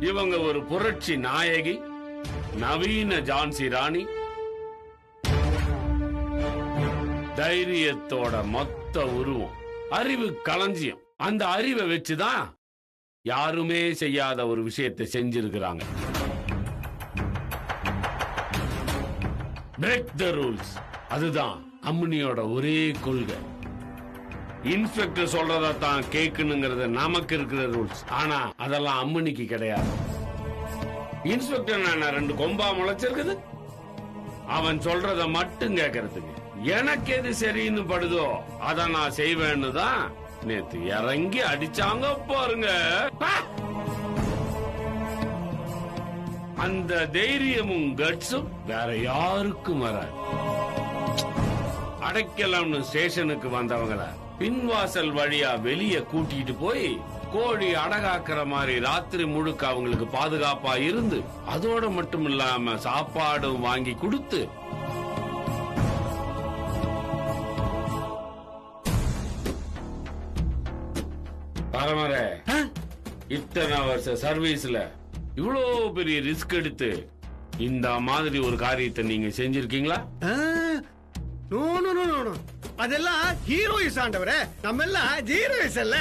இவங்க ஒரு புரட்சி நாயகி, நவீன ஜான்சி ராணி, தைரியத்தோட மொத்த உருவம், அறிவு களஞ்சியம். அந்த அறிவை வச்சுதான் யாருமே செய்யாத ஒரு விஷயத்தை செஞ்சிருக்கிறாங்க. Break the rules. அதுதான் அம்முனியோட ஒரே கொள்கை. இன்ஸ்பெக்டர் சொல்றதா தான் கேட்கணுங்கிறது நமக்கு இருக்கிற ரூல்ஸ். ஆனா அதெல்லாம் அம்முனிக்கு கிடையாது. இன்ஸ்பெக்டர் நான் 2 கொம்பா முளைச்சிருக்குது, அவன் சொல்றத மட்டும் கேட்கறதுக்கு. எனக்கு எது சரின்னு படுதோ அத நான் செய்வேன்னு தான் நேத்து இறங்கி அடிச்சாங்க பாருங்க. அந்த தைரியமும் கட்ஸும் வேற யாருக்கும் வராது. அடைக்கலாம்னு ஸ்டேஷனுக்கு வந்தவங்கள பின்வாசல் வழியா வெளியே கூட்டிட்டு போய் கோழி அடகாக்குற மாதிரி ராத்திரி முழுக்க அவங்களுக்கு பாதுகாப்பா இருந்து, அதோட மட்டும் இல்லாம சாப்பாடும் வாங்கி கொடுத்து, பரமரே இத்தனை வருஷ சர்வீஸ்ல இவ்வளோ பெரிய ரிஸ்க் எடுத்து இந்த மாதிரி ஒரு காரியத்தை நீங்க செஞ்சிருக்கீங்களா? அதெல்லாம் ஹீரோயிஸ் ஆண்டவரே, நம்ம எல்லாம் ஜீரோயிஸ் அல்ல.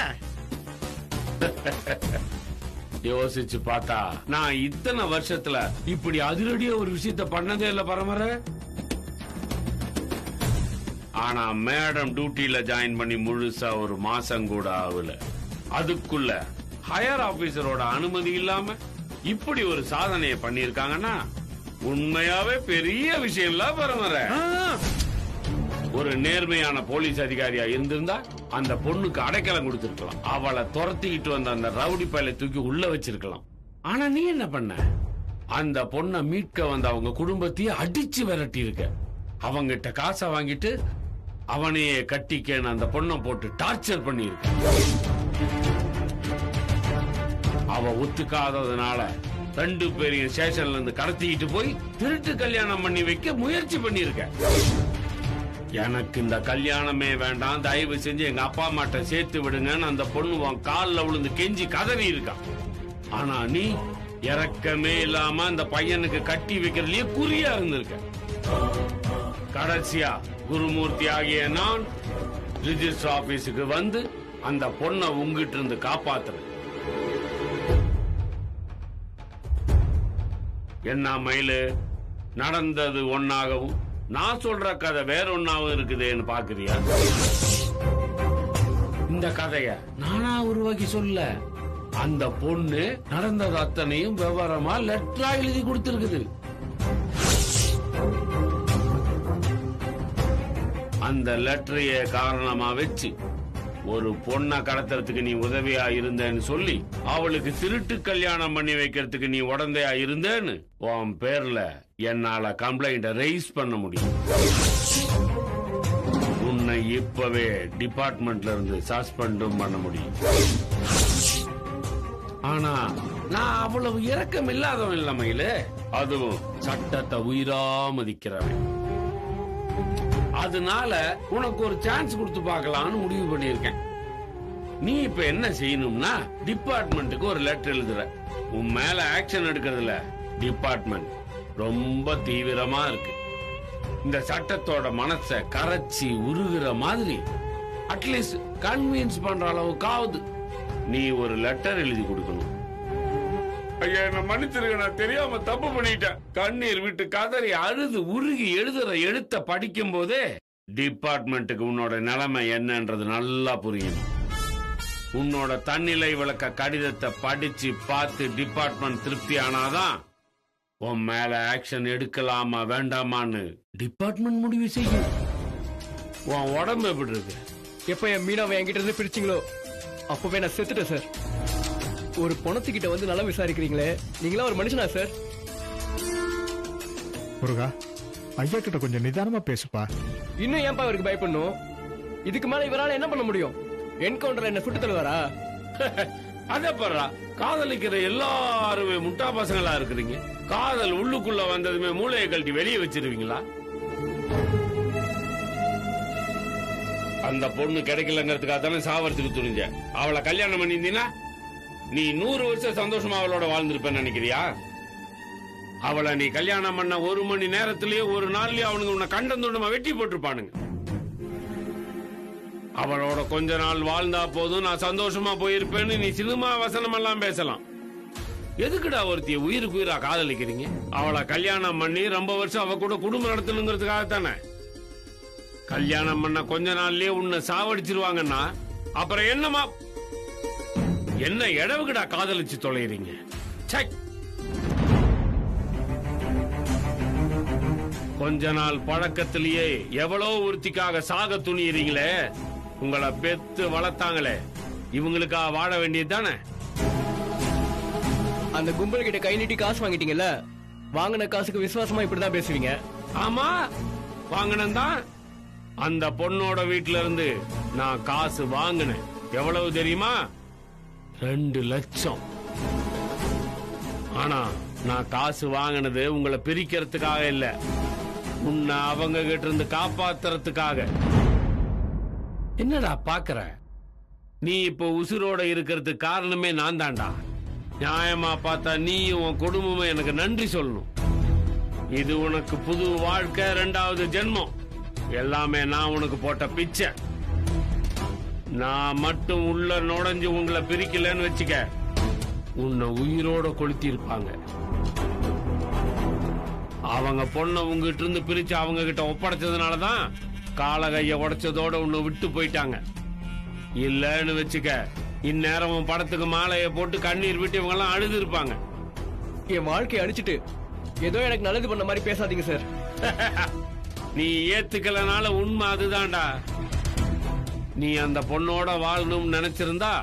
யோசிச்சு பார்த்தா நான் இத்தனை வருஷத்துல இப்படி அதிரடியா ஒரு விஷயத்த பண்ணதே இல்ல பரமர. ஆனா மேடம் டியூட்டில ஜாயின் பண்ணி முழுசா ஒரு மாசம் கூட ஆகல. அதுக்குள்ள ஹையர் ஆபீசரோட அனுமதி இல்லாம இப்படி ஒரு சாதனையை பண்ணிருக்காங்கன்னா உண்மையாவே பெரிய விஷயம் இல்ல பரமர. ஒரு நேர்மையான போலீஸ் அதிகாரியா இருந்திருந்தா அந்த பொண்ணுக்கு அடைக்கலம் கொடுத்திருக்கலாம். அவளை துரத்திக்கிட்டு வந்த அந்த ரவுடி பையலை தூக்கி உள்ள வச்சிருக்கலாம். ஆனா நீ என்ன பண்ண? அந்த பொண்ணை மீட்க வந்த அவங்க குடும்பத்தையே அடிச்சு விரட்டி இருக்க. அவங்கிட்ட காசை வாங்கிட்டு அவனையே கட்டிக்கன்னு அந்த பொண்ணை போட்டு டார்ச்சர் பண்ணிருக்க. அவ ஒத்துக்காததுனால 2 பேரையும் ஸ்டேஷன்ல இருந்து கடத்திக்கிட்டு போய் திருட்டு கல்யாணம் பண்ணி வைக்க முயற்சி பண்ணிருக்க. எனக்கு இந்த கல்யாணமே வேண்டாம், தயவு செஞ்சு எங்க அப்பா அம்மாட்ட சேர்த்து விடுங்கன்னு அந்த பொண்ணு உன் காலில் விழுந்து கெஞ்சி கதறி இருக்கான். ஆனா நீ இறக்கமே இல்லாம அந்த பையனுக்கு கட்டி வைக்கிறதுலயே குறியா இருந்திருக்க. கடைசியா குருமூர்த்தி ஆகிய நான் ரிஜிஸ்டர் ஆபீஸுக்கு வந்து அந்த பொண்ணை உங்கிட்டு இருந்து காப்பாத்துறேன். என்ன மயிலு, நடந்தது ஒன்னாகவும் நான் சொல்ற கதை வேற ஒன்னாவும் இருக்குதுன்னு பாக்குறியா? இந்த கதைய நானா உருவாக்கி சொல்ல, அந்த பொண்ணு நடந்தது அத்தனையும் விவரமா லெட்டரா எழுதி கொடுத்திருக்குது. அந்த லெட்டரைய காரணமா வச்சு ஒரு பொண்ணை கடத்துறதுக்கு நீ உதவியா இருந்தேன்னு சொல்லி அவளுக்கு திருட்டு கல்யாணம் பண்ணி வைக்கிறதுக்கு நீ உடந்தையா இருந்தேன்னு உன் பேர்ல என்னால கம்ப்ளைண்ட் ரைஸ் பண்ண முடியும். உன்னை இப்பவே டிபார்ட்மெண்ட்ல இருந்து சஸ்பெண்டும் பண்ண முடியும். ஆனா நான் அவ்வளவு இரக்கம் இல்லாதவன் இல்ல மயிலு, அதுவும் சட்டத்தை உயிரா மதிக்கிறவன். அதனால உனக்கு ஒரு சான்ஸ் கொடுத்து பார்க்கலாம்னு முடிவு பண்ணிருக்கேன். நீ இப்ப என்ன செய்யணும்னா டிபார்ட்மெண்ட்டுக்கு ஒரு லெட்டர் எழுதுற. உன் மேல ஆக்ஷன் எடுக்கிறதுல டிபார்ட்மெண்ட் ரொம்ப தீவிரமா இருக்கு. இந்த சட்டத்தோட மனசை கரைச்சி உருகிற மாதிரி அட்லீஸ்ட் கன்வின்ஸ் பண்ற அளவுக்காவது நீ ஒரு லெட்டர் எழுதி கொடுக்கணும். ஐயா என்ன மன்னிச்சிருக்க, நான் தெரியாம தப்பு பண்ணிட்டேன். கண்ணீர் விட்டு கதறி அழுது உருகி எழுதுற எழுத்த படிக்கும் போதே டிபார்ட்மெண்ட்டுக்கு உன்னோட நிலைமை என்னன்றது நல்லா புரியும். உன்னோட தன்னிலை விளக்க கடிதத்தை படிச்சு பார்த்து டிபார்ட்மெண்ட் திருப்தி ஆனாதான் உன் மேல ஆக்ஷன் எடுக்கலாமா வேண்டாமான்னு டிபார்ட்மெண்ட் முடிவு செய்யும். உன் உடம்பு எப்படி இருக்கு? எப்ப என் மீனாவை என்கிட்ட இருந்து பிரிச்சிங்களோ அப்பவே நான் செத்துட்டேன் சார். ஒரு பொணத்துக்கிட்ட வந்து நல்லா விசாரிக்கிறீங்களே, நீங்களா ஒரு மனுஷனா சார்? முருகா, ஐயா கிட்ட கொஞ்சம் நிதானமா பேசுப்பா. இன்னும் ஏன்பா இவருக்கு பயப்படணும்? இதுக்கு மேல இவரால என்ன பண்ண முடியும்? என்கவுண்டர்ல என்ன சுட்டு தருவாரா? அத பண்றா. காதலிக்கிற எல்லாருமே முட்டா பசங்களா இருக்கிறீங்க. காதல் உள்ளுக்குள்ள வந்ததுமே மூளையை கழட்டி வெளியே வச்சிருவீங்களா? அந்த பொண்ணு கிடைக்கலங்கிறதுக்காக தானே சாவறதுக்கு துணிஞ்ச. அவளை கல்யாணம் பண்ணியிருந்தீங்கன்னா நீ 100 வருஷம் சந்தோஷமா அவளோட வாழ்ந்திருப்பேன்னு நினைக்கிறியா? அவளை நீ கல்யாணம் பண்ண 1 மணி நேரத்திலேயே ஒரு நாள்லயே அவனுக்கு உன்னை கண்டந்துண்டமா வெட்டி போட்டிருப்பானுங்க. அவளோட கொஞ்ச நாள் வாழ்ந்தா போதும் நான் சந்தோஷமா போயிருப்பேன்னு நீ சினிமா வசனம் எல்லாம் பேசலாம். எதுக்குடா ஒருத்திய உயிருக்கு உயிரா காதலிக்கிறீங்க? அவளை கல்யாணம் பண்ணி ரொம்ப வருஷம் அவ கூட குடும்பம் நடத்தணுங்கிறதுக்காகத்தானே. கல்யாணம் பண்ண கொஞ்ச நாள்லயே உன்னை சாவடிச்சிருவாங்கன்னா அப்புறம் என்னமா என்ன இடவுக்குடா காதலிச்சு தொலைறீங்க? கொஞ்ச நாள் பழக்கத்திலேயே எவ்வளவு ஒருத்திக்காக சாக துணியறீங்களே. உங்களை பெத்து வளர்த்தாங்களே, இவங்களுக்கா வாழ வேண்டியது தானே? அந்த கும்பல் கிட்ட கை நீட்டி காசு வாங்கிட்டீங்கல்ல, வாங்கின காசுக்கு விசுவாசமா இப்படிதான் பேசுவீங்க? ஆமா, வாங்கினதான். அந்த பொண்ணோட வீட்டுல இருந்து நான் காசு வாங்கினேன். எவ்வளவு தெரியுமா? 2 லட்சம். ஆனா நான் காசு வாங்கினது உங்களை பிரிக்கிறதுக்காக இல்ல, உன்னை அவங்க கிட்ட இருந்து காப்பாத்துறதுக்காக. என்னடா பாக்குற? நீ இப்ப உசுரோட இருக்கிறதுக்கு காரணமே நான் தான்டா. நியாயமா பார்த்தா நீயும் உன் குடும்பமும் எனக்கு நன்றி சொல்லணும். இது உனக்கு புது வாழ்க்கை, 2வது ஜென்மம். எல்லாமே நான் உனக்கு போட்ட பிச்சை. நான் மட்டும் உள்ள நுழைஞ்சு உங்களை பிரிக்கலன்னு வச்சுக்க, உன்னை உயிரோட கொளுத்தி இருப்பாங்க. அவங்க பொண்ணை உங்ககிட்ட இருந்து பிரிச்சு அவங்க கிட்ட ஒப்படைச்சதுனாலதான் காலகைய உடைச்சதோட உன்னை விட்டு போயிட்டாங்க. இல்லன்னு வச்சுக்க, இந்நேரம் படத்துக்கு மாலைய போட்டு கண்ணீர் விட்டு இவங்க எல்லாம் அழுது இருப்பாங்க. என் வாழ்க்கையை அடிச்சிட்டு ஏதோ எனக்கு நல்லது பண்ண மாதிரி பேசாதீங்க சார். நீ ஏத்துக்கலனால உண்மை அதுதான்டா. நீ அந்த பொண்ணோட வாழணும்னு நினைச்சிருந்தா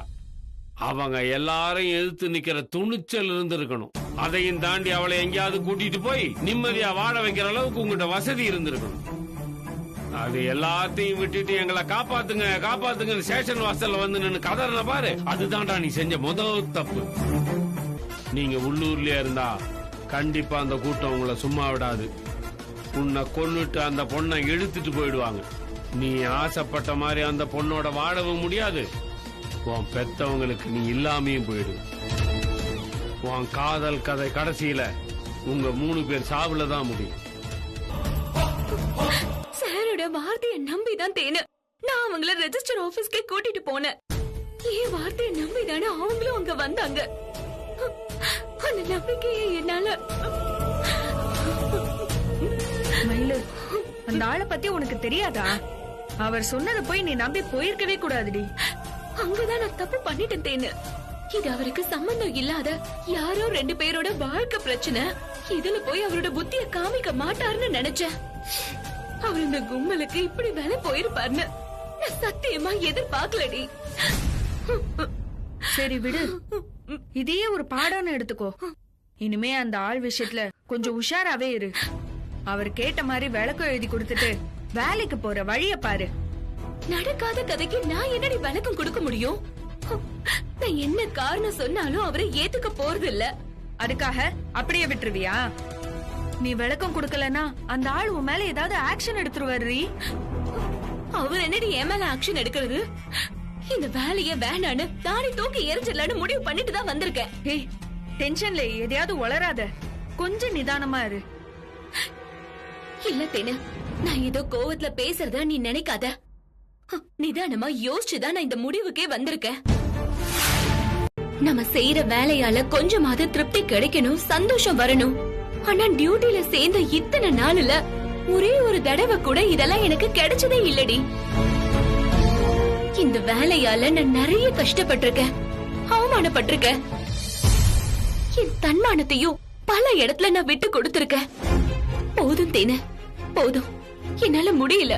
அவங்க எல்லாரையும் எதிர்த்து நிக்கிற துணிச்சல் இருந்திருக்கணும். அதையும் தாண்டி அவளை எங்கேயாவது கூட்டிட்டு போய் நிம்மதியா வாழ வைக்கிற அளவுக்கு உங்ககிட்ட வசதி இருந்திருக்கணும். அது எல்லாத்தையும் விட்டுட்டு எங்களை காப்பாத்துங்க காப்பாத்துங்க ஸ்டேஷன் வாசல்ல வந்து நின்னு கதறன பாரு, அதுதான்டா நீ செஞ்ச முதல் தப்பு. நீங்க உள்ளூர்லயே இருந்தா கண்டிப்பா அந்த கூட்டம் உங்களை சும்மா விடாது. உன்னை கொன்னுட்டு அந்த பொண்ணை இழுத்துட்டு போயிடுவாங்க. நீ ஆசைப்பட்ட மாதிரி அந்த பொண்ணோட வாழவும் முடியாது. உன் பெத்தவங்களுக்கு நீ இல்லாமையும் போயிடு. உன் காதல் கதை கடைசியில உங்க 3 பேர் சாவுல தான் முடியும். சாரோட வார்த்தையை நம்பிதான் தேனு நான் அவங்கள ரெஜிஸ்டர் ஆபீஸ்க்கே கூட்டிட்டு போனேன். என் வார்த்தையை நம்பிதானே அவங்களும் அங்க வந்தாங்க. அந்த நம்பிக்கையை என்னால. மயிலு, அந்த ஆளை பத்தி உனக்கு தெரியாதா? அவர் சொன்னதை போய் நீ நம்பி போயிருக்கவே கூடாதுடி. அங்கதான் நான் தப்பு பண்ணிட்டேன் தேனு. இது அவருக்கு சம்பந்தம் இல்லாத யாரோ 2 பேரோட வாழ்க்கை பிரச்சனை. இதுல போய் அவரோட புத்திய காமிக்க மாட்டாருன்னு நினைச்சேன். அவர் இந்த கும்பலுக்கு இப்படி வேலை போயிருப்பாருன்னு நான் சத்தியமா எதிர்பார்க்கலடி. சரி விடு, இதையே ஒரு பாடம்னு எடுத்துக்கோ. இனிமே அந்த ஆள் விஷயத்துல கொஞ்சம் உஷாராவே இரு. அவர் கேட்ட மாதிரி விளக்கம் எழுதி கொடுத்துட்டு வேலைக்கு போற வழிய பாரு. நடக்காத கதைக்கு நான் என்னடி விளக்கம் கொடுக்க முடியும்? நான் என்ன காரணம் சொன்னாலும் அவரை ஏத்துக்க போறது இல்ல. அதுக்காக அப்படியே விட்டுருவியா? நீ விளக்கம் கொடுக்கலனா அந்த ஆள் உன் மேல ஏதாவது ஆக்ஷன் எடுத்துருவாரு. அவர் என்னடி என் மேல ஆக்ஷன் எடுக்கிறது? இந்த வேலைய வேணான்னு தாடி தூக்கி எரிஞ்சிடலான்னு முடிவு பண்ணிட்டு தான் வந்திருக்கேன். ஏய், டென்ஷன்ல எதையாவது உளராத, கொஞ்சம் நிதானமா இரு. இல்ல தேனு, நான் ஏதோ கோவத்துல பேசுறதா நீ நினைக்காத. நிதானமா யோசிச்சுதான் நான் இந்த முடிவுக்கே வந்திருக்கேன். நம்ம செய்யற வேலையால கொஞ்சமாவது திருப்தி கிடைக்கணும், சந்தோஷம் வரணும். ஆனா டியூட்டில சேர்ந்த இத்தனை நாள்ல ஒரே ஒரு தடவை கூட இதெல்லாம் எனக்கு கிடைச்சதே இல்லடி. இந்த வேலையால நான் நிறைய கஷ்டப்பட்டிருக்கேன், அவமானப்பட்டிருக்கேன். என் தன்மானத்தையும் பல இடத்துல நான் விட்டு கொடுத்திருக்கேன். போதும் தேனு, போதும், என்னால முடியல.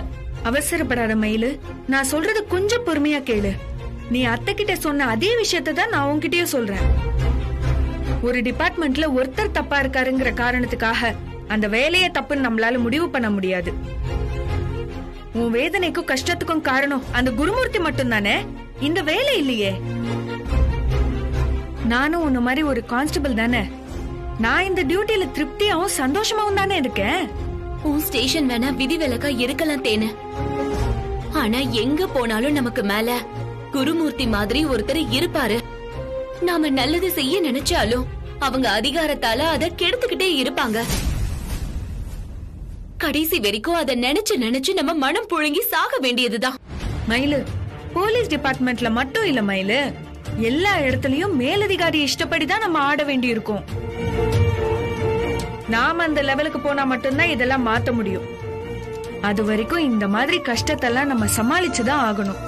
அவசரப்படாத மயிலு, நான் சொல்றது கொஞ்சம் பொறுமையா கேளு. நீ அத்தை கிட்ட சொன்ன அதே விஷயத்தை தான் நான் உன்கிட்டயும் சொல்றேன். ஒரு டிபார்ட்மெண்ட்ல ஒருத்தர் தப்பா இருக்காருங்கிற காரணத்துக்காக அந்த வேலையை தப்புன்னு நம்மளால முடிவு பண்ண முடியாது. உன் வேதனைக்கும் கஷ்டத்துக்கும் காரணம் அந்த குருமூர்த்தி மட்டும் தானே, இந்த வேலை இல்லையே. நானும் உன்ன மாதிரி ஒரு கான்ஸ்டபிள் தானே. நான் இந்த டியூட்டில திருப்தியாவும் சந்தோஷமாவும் தானே இருக்கேன். உன் ஸ்டேஷன் வேணா விதிவிலக்கா இருக்கலாம் தேனு, ஆனா எங்க போனாலும் நமக்கு மேல குருமூர்த்தி மாதிரி ஒருத்தர் இருப்பாரு. நாம நல்லது செய்ய நினைச்சாலும் அவங்க அதிகாரத்தால அதை கெடுத்துக்கிட்டே இருப்பாங்க. கடைசி வரைக்கும் அதை நினைச்சு நினைச்சு நம்ம மனம் புழுங்கி சாக வேண்டியதுதான். மயிலு, போலீஸ் டிபார்ட்மெண்ட்ல மட்டும் இல்ல மயிலு, எல்லா இடத்துலயும் மேலதிகாரி இஷ்டப்படிதான் நம்ம ஆட வேண்டி இருக்கும். நாம அந்த லெவலுக்கு போனா மட்டும்தான் இதெல்லாம் மாத்த முடியும். அது வரைக்கும் இந்த மாதிரி கஷ்டத்தெல்லாம் நம்ம சமாளிச்சுதான் ஆகணும்.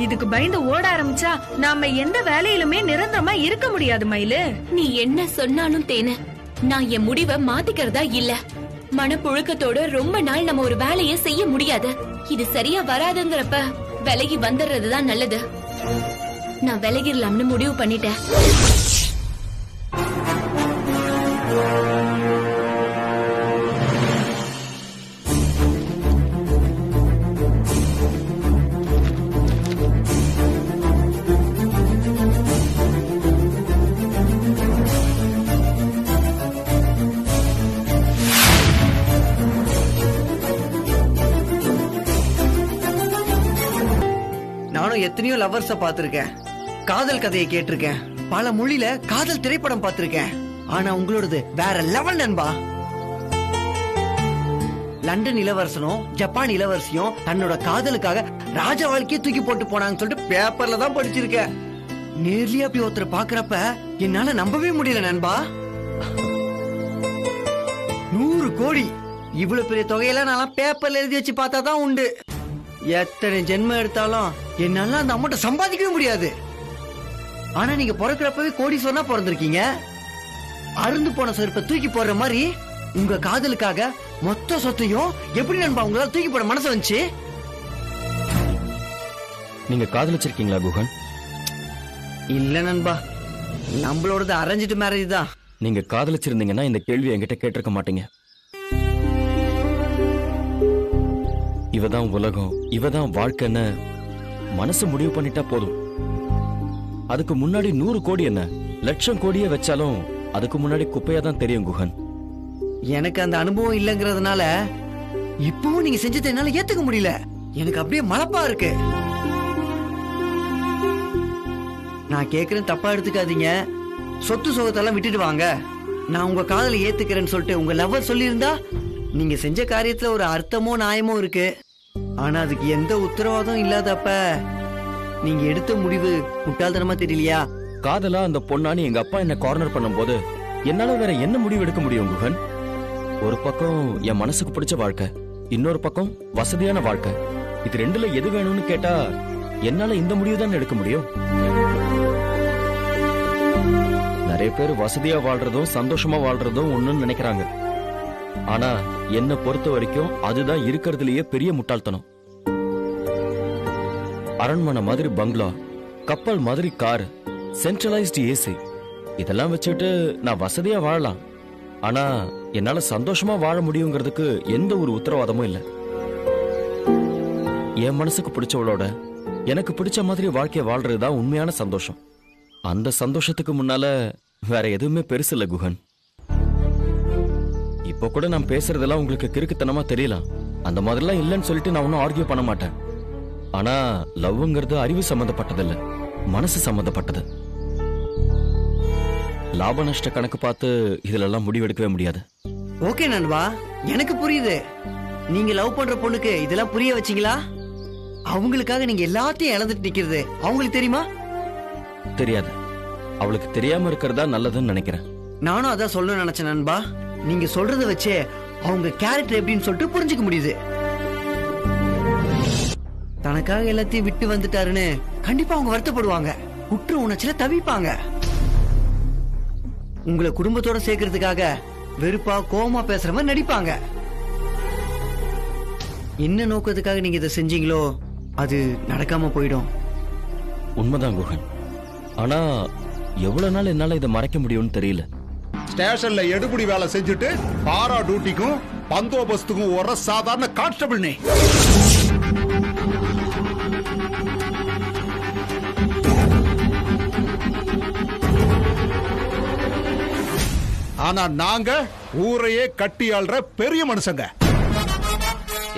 இதுக்கு பயந்து ஓட ஆரம்பிச்சா நாம எந்த வேலையிலுமே நிரந்தரமா இருக்க முடியாது மயிலு. நீ என்ன சொன்னாலும் தேனு, நான் என் முடிவை மாத்திக்கிறதா இல்ல. மனப்புழுக்கத்தோட ரொம்ப நாள் நம்ம ஒரு வேலையை செய்ய முடியாது. இது சரியா வராதுங்கிறப்ப விலகி வந்துடுறதுதான் நல்லது. நான் விலகிடலாம்னு முடிவு பண்ணிட்டேன். நானும் எத்தனையோ லவர்ஸ பாத்திருக்கேன், காதல் கதையை கேட்டிருக்கேன், பல மொழியில காதல் திரைப்படம் பார்த்திருக்கேன். ஆனா உங்களோடது வேற லெவல் நண்பா. லண்டன் இளவரசனும் ஜப்பான் இளவரசியும் தன்னோட காதலுக்காக ராஜ வாழ்க்கையை தூக்கி போட்டு போனாங்கன்னு சொல்லிட்டு பேப்பர்ல தான் படிச்சிருக்கேன். நேர்லயே அப்படி ஒருத்தர் பாக்குறப்ப என்னால நம்பவே முடியல நண்பா. 100 கோடி இவ்வளவு பெரிய தொகையெல்லாம் நான் பேப்பர்ல எழுதி வச்சு பார்த்தா தான் உண்டு. எத்தனை ஜென்மம் எடுத்தாலும் என்னால அந்த அமௌண்ட்டை சம்பாதிக்கவே முடியாது. ஆனா நீங்க பிறக்கிறப்பவே கோடீஸ்வரனா பிறந்திருக்கீங்க. அருந்து போன செருப்பை தூக்கி போடுற மாதிரி உங்க காதலுக்காக மொத்த சொத்தையும் எப்படி நண்பா உங்களால தூக்கி போட மனசு வந்துச்சு? நீங்க காதலிச்சிருக்கீங்களா குஹன்? இல்ல நண்பா, நம்மளோடது அரேஞ்ச்டு மேரேஜ் தான். நீங்க காதலிச்சிருந்தீங்கன்னா இந்த கேள்வி என்கிட்ட கேட்டிருக்க மாட்டீங்க. இவதான் உலகம், இவதான் வாழ்க்கைன்னு மனசு முடிவு பண்ணிட்டா போதும். அதுக்கு முன்னாடி 100 கோடி என்ன, லட்சம் கோடியே வச்சாலும் அதுக்கு முன்னாடி குப்பையா தான் தெரியும் குஹன். எனக்கு அந்த அனுபவம் இல்லங்கிறதுனால இப்பவும் நீங்க செஞ்சதை என்னால ஏத்துக்க முடியல. எனக்கு அப்படியே மலப்பா இருக்கு. நான் கேக்குறேன், தப்பா எடுத்துக்காதீங்க. சொத்து சுகத்தெல்லாம் விட்டுட்டு வாங்க. நான் உங்க காதலை ஏத்துக்கிறேன்னு சொல்லிட்டு உங்க லவ்வர் சொல்லியிருந்தா நீங்க செஞ்ச காரியத்துல ஒரு அர்த்தமோ நியாயமோ இருக்கு. ஆனா அதுக்கு எந்த உத்தரவாதம் இல்லாதப்ப நீங்க எடுத்த முடிவு முட்டாள்தனமா தெரியலையா? காதலா அந்த பொண்ணானி எங்க அப்பா என்ன கார்னர் பண்ணும் போது என்னால வேற என்ன முடிவு எடுக்க முடியும் குஹன்? ஒரு பக்கம் என் மனசுக்கு பிடிச்ச வாழ்க்கை, இன்னொரு பக்கம் வசதியான வாழ்க்கை. இது ரெண்டுல எது வேணும்னு கேட்டா என்னால இந்த முடிவு தான் எடுக்க முடியும். நிறைய பேர் வசதியா வாழ்றதும் சந்தோஷமா வாழ்றதும் ஒண்ணுன்னு நினைக்கிறாங்க. ஆனா என்ன பொறுத்த வரைக்கும் அதுதான் இருக்கிறதுலயே பெரிய முட்டாள்தனம். அரண்மனை மாதிரி பங்களா, கப்பல் மாதிரி கார், சென்ட்ரலைஸ்டு ஏசி, இதெல்லாம் வச்சுட்டு நான் வசதியா வாழலாம். ஆனா என்னால சந்தோஷமா வாழ முடியுங்கிறதுக்கு எந்த ஒரு உத்தரவாதமும் இல்லை. என் மனசுக்கு பிடிச்சவளோட எனக்கு பிடிச்ச மாதிரி வாழ்க்கைய வாழ்றதுதான் உண்மையான சந்தோஷம். அந்த சந்தோஷத்துக்கு முன்னால வேற எதுவுமே பெருசு இல்ல குஹன். இப்போ கூட நான் பேசுறதெல்லாம் உங்களுக்கு கிறுக்குத்தனமா தெரியலாம். அந்த மாதிரிலாம் இல்லைன்னு சொல்லிட்டு நான் ஒன்னும் ஆர்கியூ பண்ண மாட்டேன். ஆனா லவ்ங்கிறது அறிவு சம்பந்தப்பட்டது இல்ல, மனசு சம்பந்தப்பட்டது. லாப நஷ்ட கணக்கு பார்த்து இதுல எல்லாம் முடிவெடுக்கவே முடியாது. ஓகே நண்பா, எனக்கு புரியுது. நீங்க லவ் பண்ற பொண்ணுக்கு இதெல்லாம் புரிய வச்சீங்களா? அவங்களுக்காக நீங்க எல்லாத்தையும் இழந்துட்டு நிக்கிறது அவங்களுக்கு தெரியுமா? தெரியாது. அவளுக்கு தெரியாம இருக்கிறதா நல்லதுன்னு நினைக்கிறேன். நானும் அதான் சொல்லணும்னு நினைச்சேன் நண்பா. நீங்க சொல்றத வச்சே அவங்க கேரக்டர் எப்படின்னு சொல்லிட்டு புரிஞ்சுக்க முடியுது. தனக்காக எல்லாத்தையும் விட்டு வந்துட்டாருன்னு கண்டிப்பா அவங்க வருத்தப்படுவாங்க, குற்ற உணர்ச்சியில தவிப்பாங்க. உங்களை குடும்பத்தோட சேர்க்கறதுக்காக வெறுப்பா கோவமா பேசுற மாதிரி நடிப்பாங்க. என்ன நோக்கத்துக்காக நீங்க இதை செஞ்சீங்களோ அது நடக்காம போயிடும். உண்மைதான் குஹன். ஆனா எவ்வளவு நாள் என்னால இதை மறைக்க முடியும்னு தெரியல. ஸ்டேஷன்ல எடுபடி வேலை செஞ்சுட்டு பாரா டியூட்டிக்கும் பந்தோபஸ்துக்கும் ஒரு சாதாரண கான்ஸ்டபிள் நீ. ஆனா நாங்க ஊரையே கட்டி ஆள்ற பெரிய மனுஷங்க.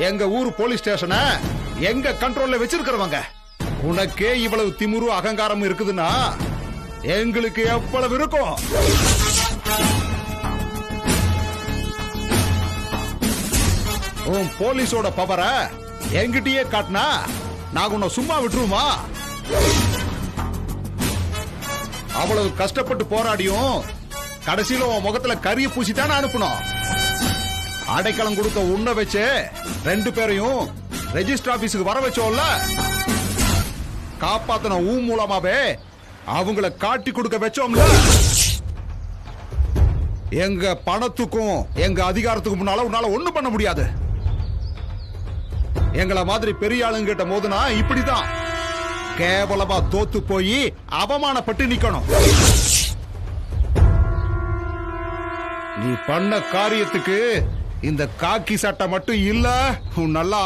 எங்க ஊர் போலீஸ் ஸ்டேஷனை எங்க கண்ட்ரோல்ல வச்சிருக்கிறவங்க. உனக்கே இவ்வளவு திமிரு அகங்காரம் இருக்குதுன்னா எங்களுக்கு எவ்வளவு இருக்கும்? உன் போலீஸோட பவரை என்கிட்டயே காட்டினா நாங்க உன்னை சும்மா விட்டுருமா? அவ்வளவு கஷ்டப்பட்டு போராடியும் கடைசியில உன் முகத்துல கரிய பூசித்தானே அனுப்பணும். அடைக்கலம் கொடுத்த உன்னை வச்சு 2 பேரையும் ரெஜிஸ்டர் ஆபீஸுக்கு வர வச்சோம்ல, காப்பாத்தின ஊ மூலமாவே அவங்கள காட்டி கொடுக்க வச்சோம்ல. எங்க பணத்துக்கும் எங்க அதிகாரத்துக்கும் முன்னால உன்னால ஒண்ணும் பண்ண முடியாது. எங்கள மாதிரி பெரிய ஆளுங்கிட்ட மோதுனா இப்படிதான் கேவலமா தோத்து போய் அவமானப்பட்டு நிக்கணும். நீ பண்ண காரியத்துக்கு இந்த காக்கி சட்டை மட்டும் இல்ல, உன் நல்லா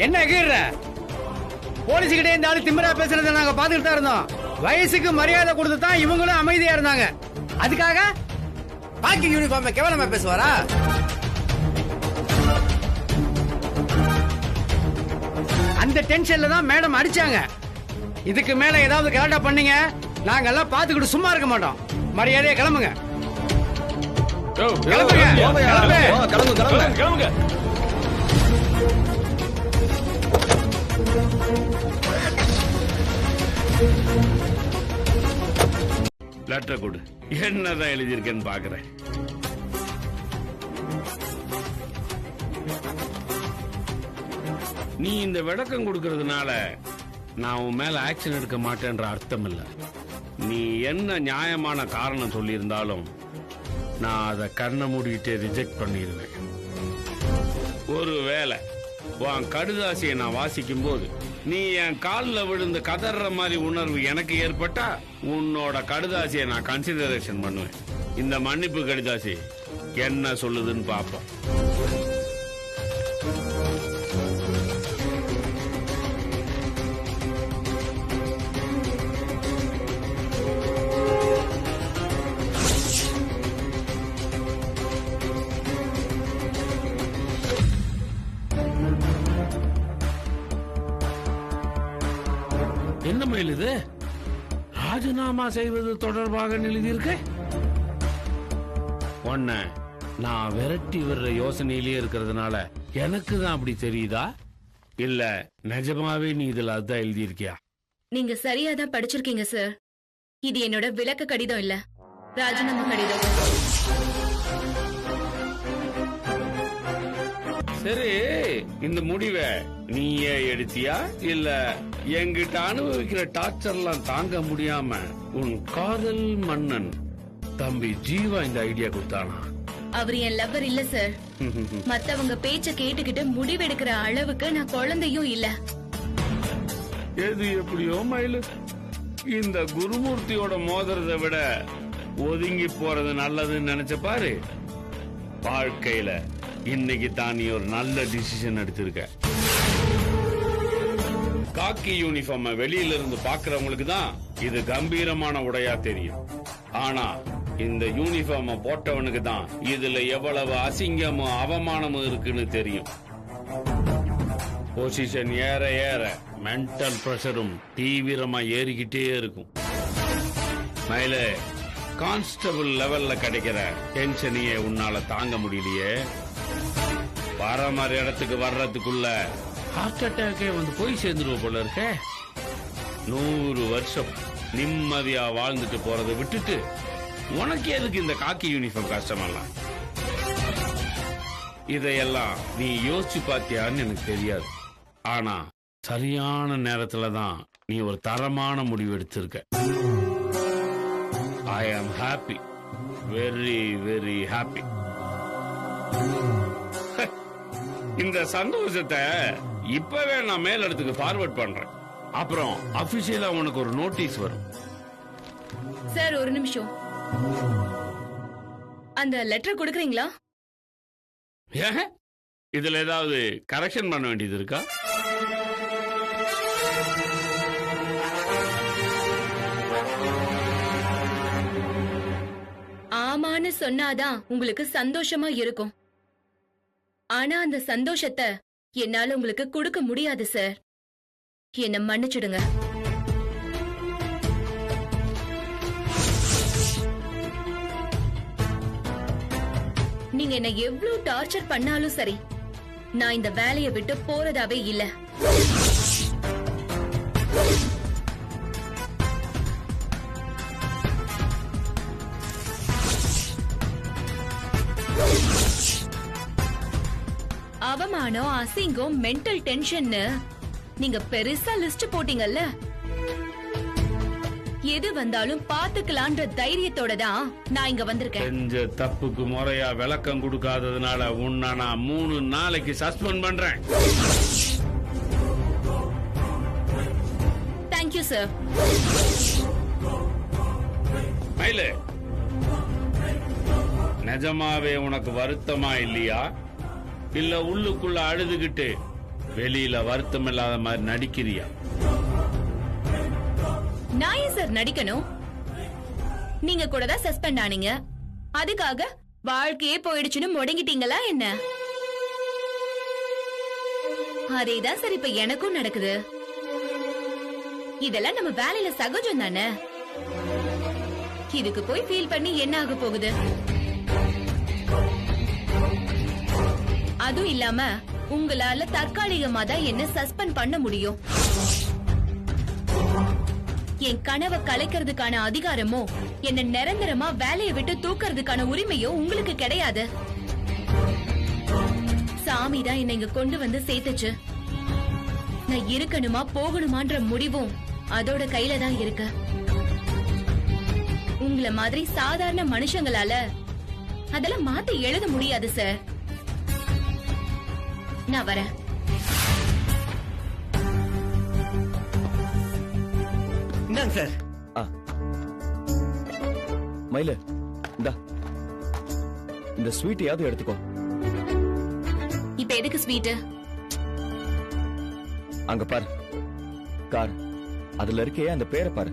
என்ன கீற போலீஸ் கிட்டே இந்த ஆளு திமிரா பேசுறத நாங்க பாத்துக்கிட்டு தான் இருந்தோம். வயசுக்கு மரியாதை கொடுத்து தான் இவங்களும் அமைதியா இருந்தாங்க. அதுக்காக பாக்கி யூனிஃபார்ம் கேவலமா பேசுவாரா? அந்த டென்ஷன்ல தான் மேடம் அடிச்சாங்க. இதுக்கு மேல ஏதாவது கரெக்டா பண்ணீங்க நாங்க எல்லாம் பாத்துக்கிட்டு சும்மா இருக்க மாட்டோம். மரியாதையா கிளம்புங்க. கிளம்புங்க. லெட்டர் கொடு, என்னதான் எழுதியிருக்கேன்னு பாக்குறேன். நீ இந்த விளக்கம் கொடுக்கறதுனால நான் உன் மேல ஆக்ஷன் எடுக்க மாட்டேன்ற அர்த்தம் இல்ல. நீ என்ன நியாயமான காரணம் சொல்லியிருந்தாலும் நான் அதை கண்ணை மூடிட்டு ரிஜெக்ட் பண்ணிடுவேன். ஒருவேளை உன் கடுதாசியை நான் வாசிக்கும் போது நீ என் காலில் விழுந்து கதற மாதிரி உணர்வு எனக்கு ஏற்பட்டா உன்னோட கடுதாசியை நான் கன்சிடரேஷன் பண்ணுவேன். இந்த மன்னிப்பு கடுதாசி என்ன சொல்லுதுன்னு பாப்போம். என்ன மயில் இது? ராஜினாமா செய்வது தொடர்பாக எழுதியிருக்க. உன்னை நான் விரட்டி வர்ற யோசனையிலேயே இருக்கிறதுனால எனக்கு தான் அப்படி தெரியுதா, இல்ல நிஜமாவே நீ இதுல அதான் எழுதியிருக்கியா? நீங்க சரியா தான் படிச்சிருக்கீங்க சார். இது என்னோட விளக்க கடிதம் இல்ல, ராஜினாமா கடிதம். சரி, இந்த முடிவை நீயே எடுத்தியா இல்ல என்கிட்ட அனுபவிக்கிற டார்ச்சர்லாம் தாங்க முடியாம உன் காதல் மன்னன் தம்பி ஜீவா இந்த ஐடியா கொடுத்தானா? அவர் என் லவ்வர் இல்ல சார். மத்தவங்க பேச்ச கேட்டுக்கிட்டு முடிவெடுக்கிற அளவுக்கு நான் குழந்தையும் இல்ல. எது எப்படியோ மயிலு, இந்த குருமூர்த்தியோட மோதுறதை விட ஒதுங்கி போறது நல்லதுன்னு நினைச்ச பாரு. வாழ்க்கையில இன்னைக்கு தான் நீ ஒரு நல்ல டிசிஷன் எடுத்திருக்க. காக்கி யூனிஃபார்ம் வெளியில இருந்து பாக்குறவங்களுக்கு தான் இது கம்பீரமான உடையா தெரியும். ஆனா இந்த யூனிஃபார்ம் போட்டவனுக்கு தான் இதுல எவ்வளவு அசிங்கமும் அவமானமும் இருக்குன்னு தெரியும். பொசிஷன் ஏற ஏற மென்டல் பிரஷரும் தீவிரமா ஏறிக்கிட்டே இருக்கும். மயில, கான்ஸ்டபிள் லெவல்ல கிடைக்கிற டென்ஷனையே உன்னால தாங்க முடியலையே. பரமர இடத்துக்கு வர்றதுக்குள்ள ஹார்ட் அட்டாக்கே வந்து போய் சேர்ந்துருவ போல இருக்க. 100 வருஷம் நிம்மதியா வாழ்ந்துட்டு போறதை விட்டுட்டு உனக்கு எதுக்கு இந்த காக்கி யூனிஃபார்ம் கஷ்டமெல்லாம்? இதையெல்லாம் நீ யோசிச்சு பார்த்தியான்னு எனக்கு தெரியாது. ஆனா சரியான நேரத்துல தான் நீ ஒரு தரமான முடிவு எடுத்திருக்க. ஐ am happy, very very happy. இந்த சந்தோஷத்தை இப்பவே நான் மேல் இடத்துக்கு ஃபார்வர்ட் பண்றேன். அப்புறம் அபிஷியலா உனக்கு ஒரு நோட்டீஸ் வரும். சார் ஒரு நிமிஷம், அந்த லெட்டர் கொடுக்கறீங்களா? ஏன் இதுல ஏதாவது கரெக்ஷன் பண்ண வேண்டியது இருக்கா? ஆமான்னு சொன்னாதான் உங்களுக்கு சந்தோஷமா இருக்கும். ஆனா அந்த சந்தோஷத்தை என்னால உங்களுக்கு கொடுக்க முடியாது சார். என்ன மன்னிச்சிடுங்க. நீங்க என்ன எவ்வளவு டார்ச்சர் பண்ணாலும் சரி, நான் இந்த வேலையை விட்டு போறதாவே இல்ல. அவமானம், அசிங்கம், மென்டல் டென்ஷன்னு நீங்க பெருசா லிஸ்ட் போட்டீங்கல்ல. எது வந்தாலும் பாத்துக்கலான்ற தைரியத்தோட தான் நான் இங்க வந்திருக்கேன். செஞ்ச தப்புக்கு முறையா விளக்கம் கொடுக்காததுனால உன்னை நான் 3 நாளைக்கு சஸ்பெண்ட் பண்றேன். Thank you sir. மயிலு, நிஜமாவே உனக்கு வருத்தமா இல்லையா? இல்ல உள்ளுக்குள்ள அழுதுகிட்டு வெளியில வருத்தம் இல்லாத மாதிரி நடிக்கிறியா? நான் ஏன் சார் நடிக்கணும்? நீங்க கூட தான் சஸ்பெண்ட் ஆனீங்க. அதுக்காக வாழ்க்கையே போயிடுச்சுன்னு முடங்கிட்டீங்களா என்ன? அதேதான் சார் இப்ப எனக்கும் நடக்குது. இதெல்லாம் நம்ம வேலையில சகஜம் தானே. இதுக்கு போய் ஃபீல் பண்ணி என்ன ஆக போகுது? அதுவும் இல்லாம உங்களால தற்காலிகமா தான் என்ன சஸ்பெண்ட் பண்ண முடியும். என் கனவை கலைக்கிறதுக்கான அதிகாரமோ என்ன நிரந்தரமா வேலையை விட்டு தூக்குறதுக்கான உரிமையோ உங்களுக்கு கிடையாது. சாமி தான் என்னை இங்க கொண்டு வந்து சேர்த்துச்சு. நான் இருக்கணுமா போகணுமான்ற முடிவும் அதோட கையில தான் இருக்கு. உங்களை மாதிரி சாதாரண மனுஷங்களால அதெல்லாம் மாத்தி எழுத முடியாது சார். நான் வரேன். இந்தாங்க சார். மயில, இந்த ஸ்வீட் யாவது எடுத்துக்கோ. இப்ப எதுக்கு ஸ்வீட்? அங்க பாரு, கார். அதுல இருக்கே அந்த பேரை பாரு.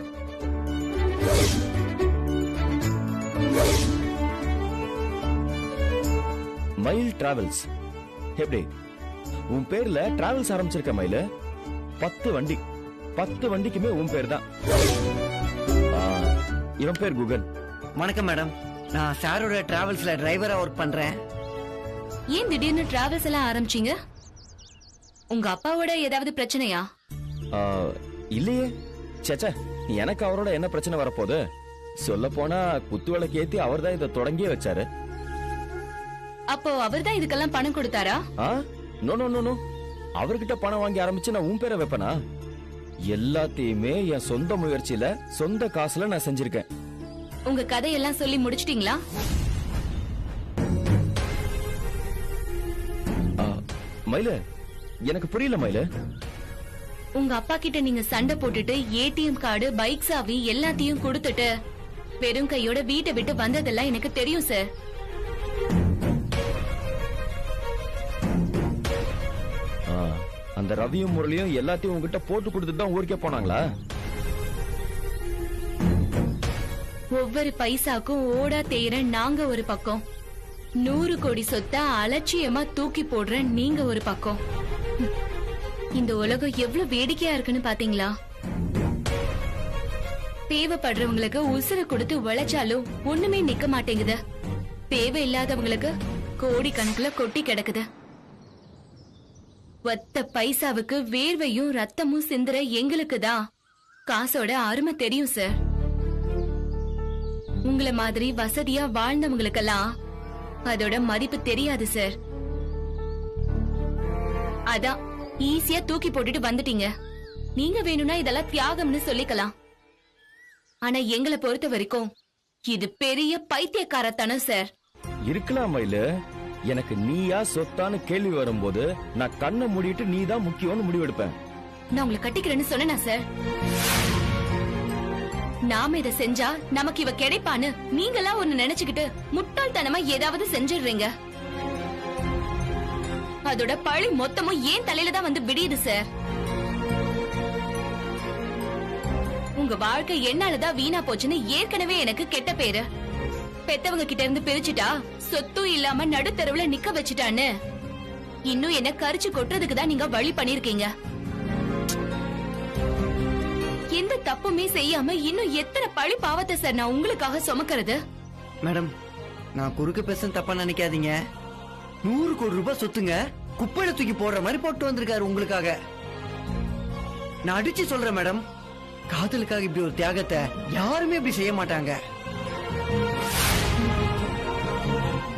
மயில் டிராவல்ஸ். எப்படி உன் பேர்ல டிராவல்ஸ் ஆரம்பிச்சிருக்க மயில? 10 வண்டி, 10 வண்டிக்குமே உன் பேர் தான். இவன் பேர் குகன். வணக்கம் மேடம், நான் சாரோட டிராவல்ஸ்ல டிரைவரா ஒர்க் பண்றேன். ஏன் திடீர்னு டிராவல்ஸ் எல்லாம் ஆரம்பிச்சீங்க? உங்க அப்பாவோட ஏதாவது பிரச்சனையா? இல்லையே. சேச்சா, எனக்கு அவரோட என்ன பிரச்சனை வரப்போகுது? சொல்ல போனா குத்து விளக்கு ஏத்தி அவர் தான் இதை தொடங்கியே வச்சாரு. அப்போ அவர் தான் இதுக்கெல்லாம் பணம் கொடுத்தாரா? No no no no. அவர்கிட்ட பணம் வாங்கி ஆரம்பிச்சு நான் உன் பேரை வைப்பனா? எல்லாத்தையுமே என் சொந்த முயற்சியில சொந்த காசுல நான் செஞ்சிருக்கேன். உங்க கதையெல்லாம் சொல்லி முடிச்சிட்டீங்களா? மயில, எனக்கு புரியல மயில. உங்க அப்பா கிட்ட நீங்க சண்டை போட்டுட்டு ஏடிஎம் கார்டு, பைக் சாவி எல்லாத்தையும் கொடுத்துட்டு வெறும் கையோட வீட்டை விட்டு வந்ததெல்லாம் எனக்கு தெரியும் சார். அந்த ரவியும் முரளியும் எல்லாத்தையும் உங்ககிட்ட போட்டு கொடுத்துட்டு தான் ஊருக்கே போனாங்களா? ஒவ்வொரு பைசாக்கும் ஓடா தேயிற நாங்க ஒரு பக்கம், 100 கோடி சொத்தை அலட்சியமா தூக்கி போடுற நீங்க ஒரு பக்கம். இந்த உலகம் எவ்வளவு வேடிக்கையா இருக்குன்னு பாத்தீங்களா? தேவைப்படுறவங்களுக்கு உசுர கொடுத்து உழைச்சாலும் ஒண்ணுமே நிக்க மாட்டேங்குது. தேவை இல்லாதவங்களுக்கு கோடி கணக்குல கொட்டி கிடக்குது. ஒத்த பைசாவுக்கு வேர்வையும் ரத்தமும் சிந்துற எங்களுக்கு தான் காசோட அருமை தெரியும் சார். உங்களை மாதிரி வசதியா வாழ்ந்தவங்களுக்கெல்லாம் அதோட மதிப்பு தெரியாது சார். அதான் ஈஸியா தூக்கி போட்டுட்டு வந்துட்டீங்க. நீங்க வேணும்னா இதெல்லாம் தியாகம்னு சொல்லிக்கலாம். ஆனா எங்களை பொறுத்த வரைக்கும் இது பெரிய பைத்தியக்காரத்தனம் சார். இருக்கலாம் மயில. எனக்கு நீயா சொத்தான்னு கேள்வி வரும்போது நான் கண்ணை மூடிட்டு நீ தான் முக்கியம்னு முடிவெடுப்பேன். நான் உங்களை கட்டிக்கிறேன்னு சொன்னா சார். நாம இத செஞ்சா நமக்கு இவ கிடைப்பான்னு நீங்களா ஒண்ணு நினைச்சுக்கிட்டு முட்டாள்தனமா ஏதாவது செஞ்சிடுறீங்க. அதோட பழி மொத்தமும் ஏன் தலையில தான் வந்து விடியுது சார். உங்க வாழ்க்கை என்னாலதான் வீணா போச்சுன்னு ஏற்கனவே எனக்கு கெட்ட பேரு. பெத்தவங்க கிட்ட இருந்து பிரிச்சுட்டா சொத்தும் இல்லாம நடுத்தருவுல நிக்க வச்சுட்டான்னு இன்னும் என்ன கரிச்சு கொட்டுறதுக்கு தான் நீங்க வழி பண்ணிருக்கீங்க. எந்த தப்புமே செய்யாம இன்னும் எத்தனை பழி பாவத்தை சார் நான் உங்களுக்காக சுமக்கிறது? மேடம், நான் குறுக்க பேச தப்பா நினைக்காதீங்க. 100 கோடி ரூபாய் சொத்துங்க குப்பையில தூக்கி போடுற மாதிரி போட்டு வந்திருக்காரு உங்களுக்காக. நான் அடிச்சு சொல்றேன் மேடம், காதலுக்காக இப்படி ஒரு தியாகத்தை யாருமே இப்படி செய்ய மாட்டாங்க.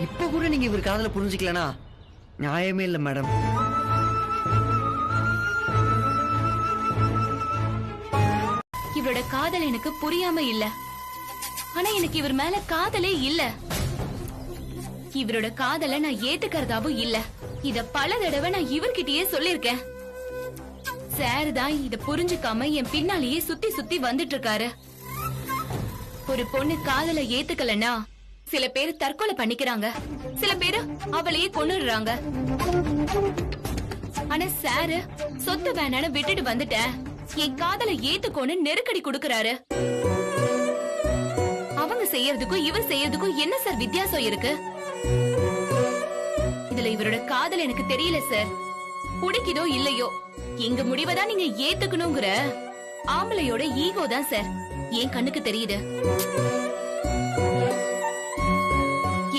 இப்ப கூட நீங்க இவர் காதல புரிஞ்சுக்கலனா நியாயமே இல்ல மேடம். இவரோட காதல் எனக்கு புரியாம இல்ல. ஆனா எனக்கு இவர் மேல காதலே இல்ல. இவரோட காதலை நான் ஏத்துக்கிறதாவும் இல்ல. இத பல தடவை நான் இவர்கிட்டயே சொல்லிருக்கேன். சார் தான் இத புரிஞ்சுக்காம என் பின்னாலேயே சுத்தி சுத்தி வந்துட்டு இருக்காரு. ஒரு பொண்ணு காதலை ஏத்துக்கலன்னா சில பேர் தற்கொலை பண்ணிக்கிறாங்க, சில பேரு அவளையே கொன்னுடுறாங்க. ஆனா சாரு சொத்து வேணான்னு விட்டுட்டு வந்துட்டேன், என் காதலை ஏத்துக்கோன்னு நெருக்கடி கொடுக்கறாரு. அவங்க செய்யறதுக்கும் இவர் செய்யறதுக்கும் என்ன சார் வித்தியாசம் இருக்கு? இதுல இவரோட காதல் எனக்கு தெரியல சார். பிடிக்குதோ இல்லையோ எங்க முடிவைதான் நீங்க ஏத்துக்கணுங்கிற ஆம்பளையோட ஈகோ தான் சார் என் கண்ணுக்கு தெரியுது.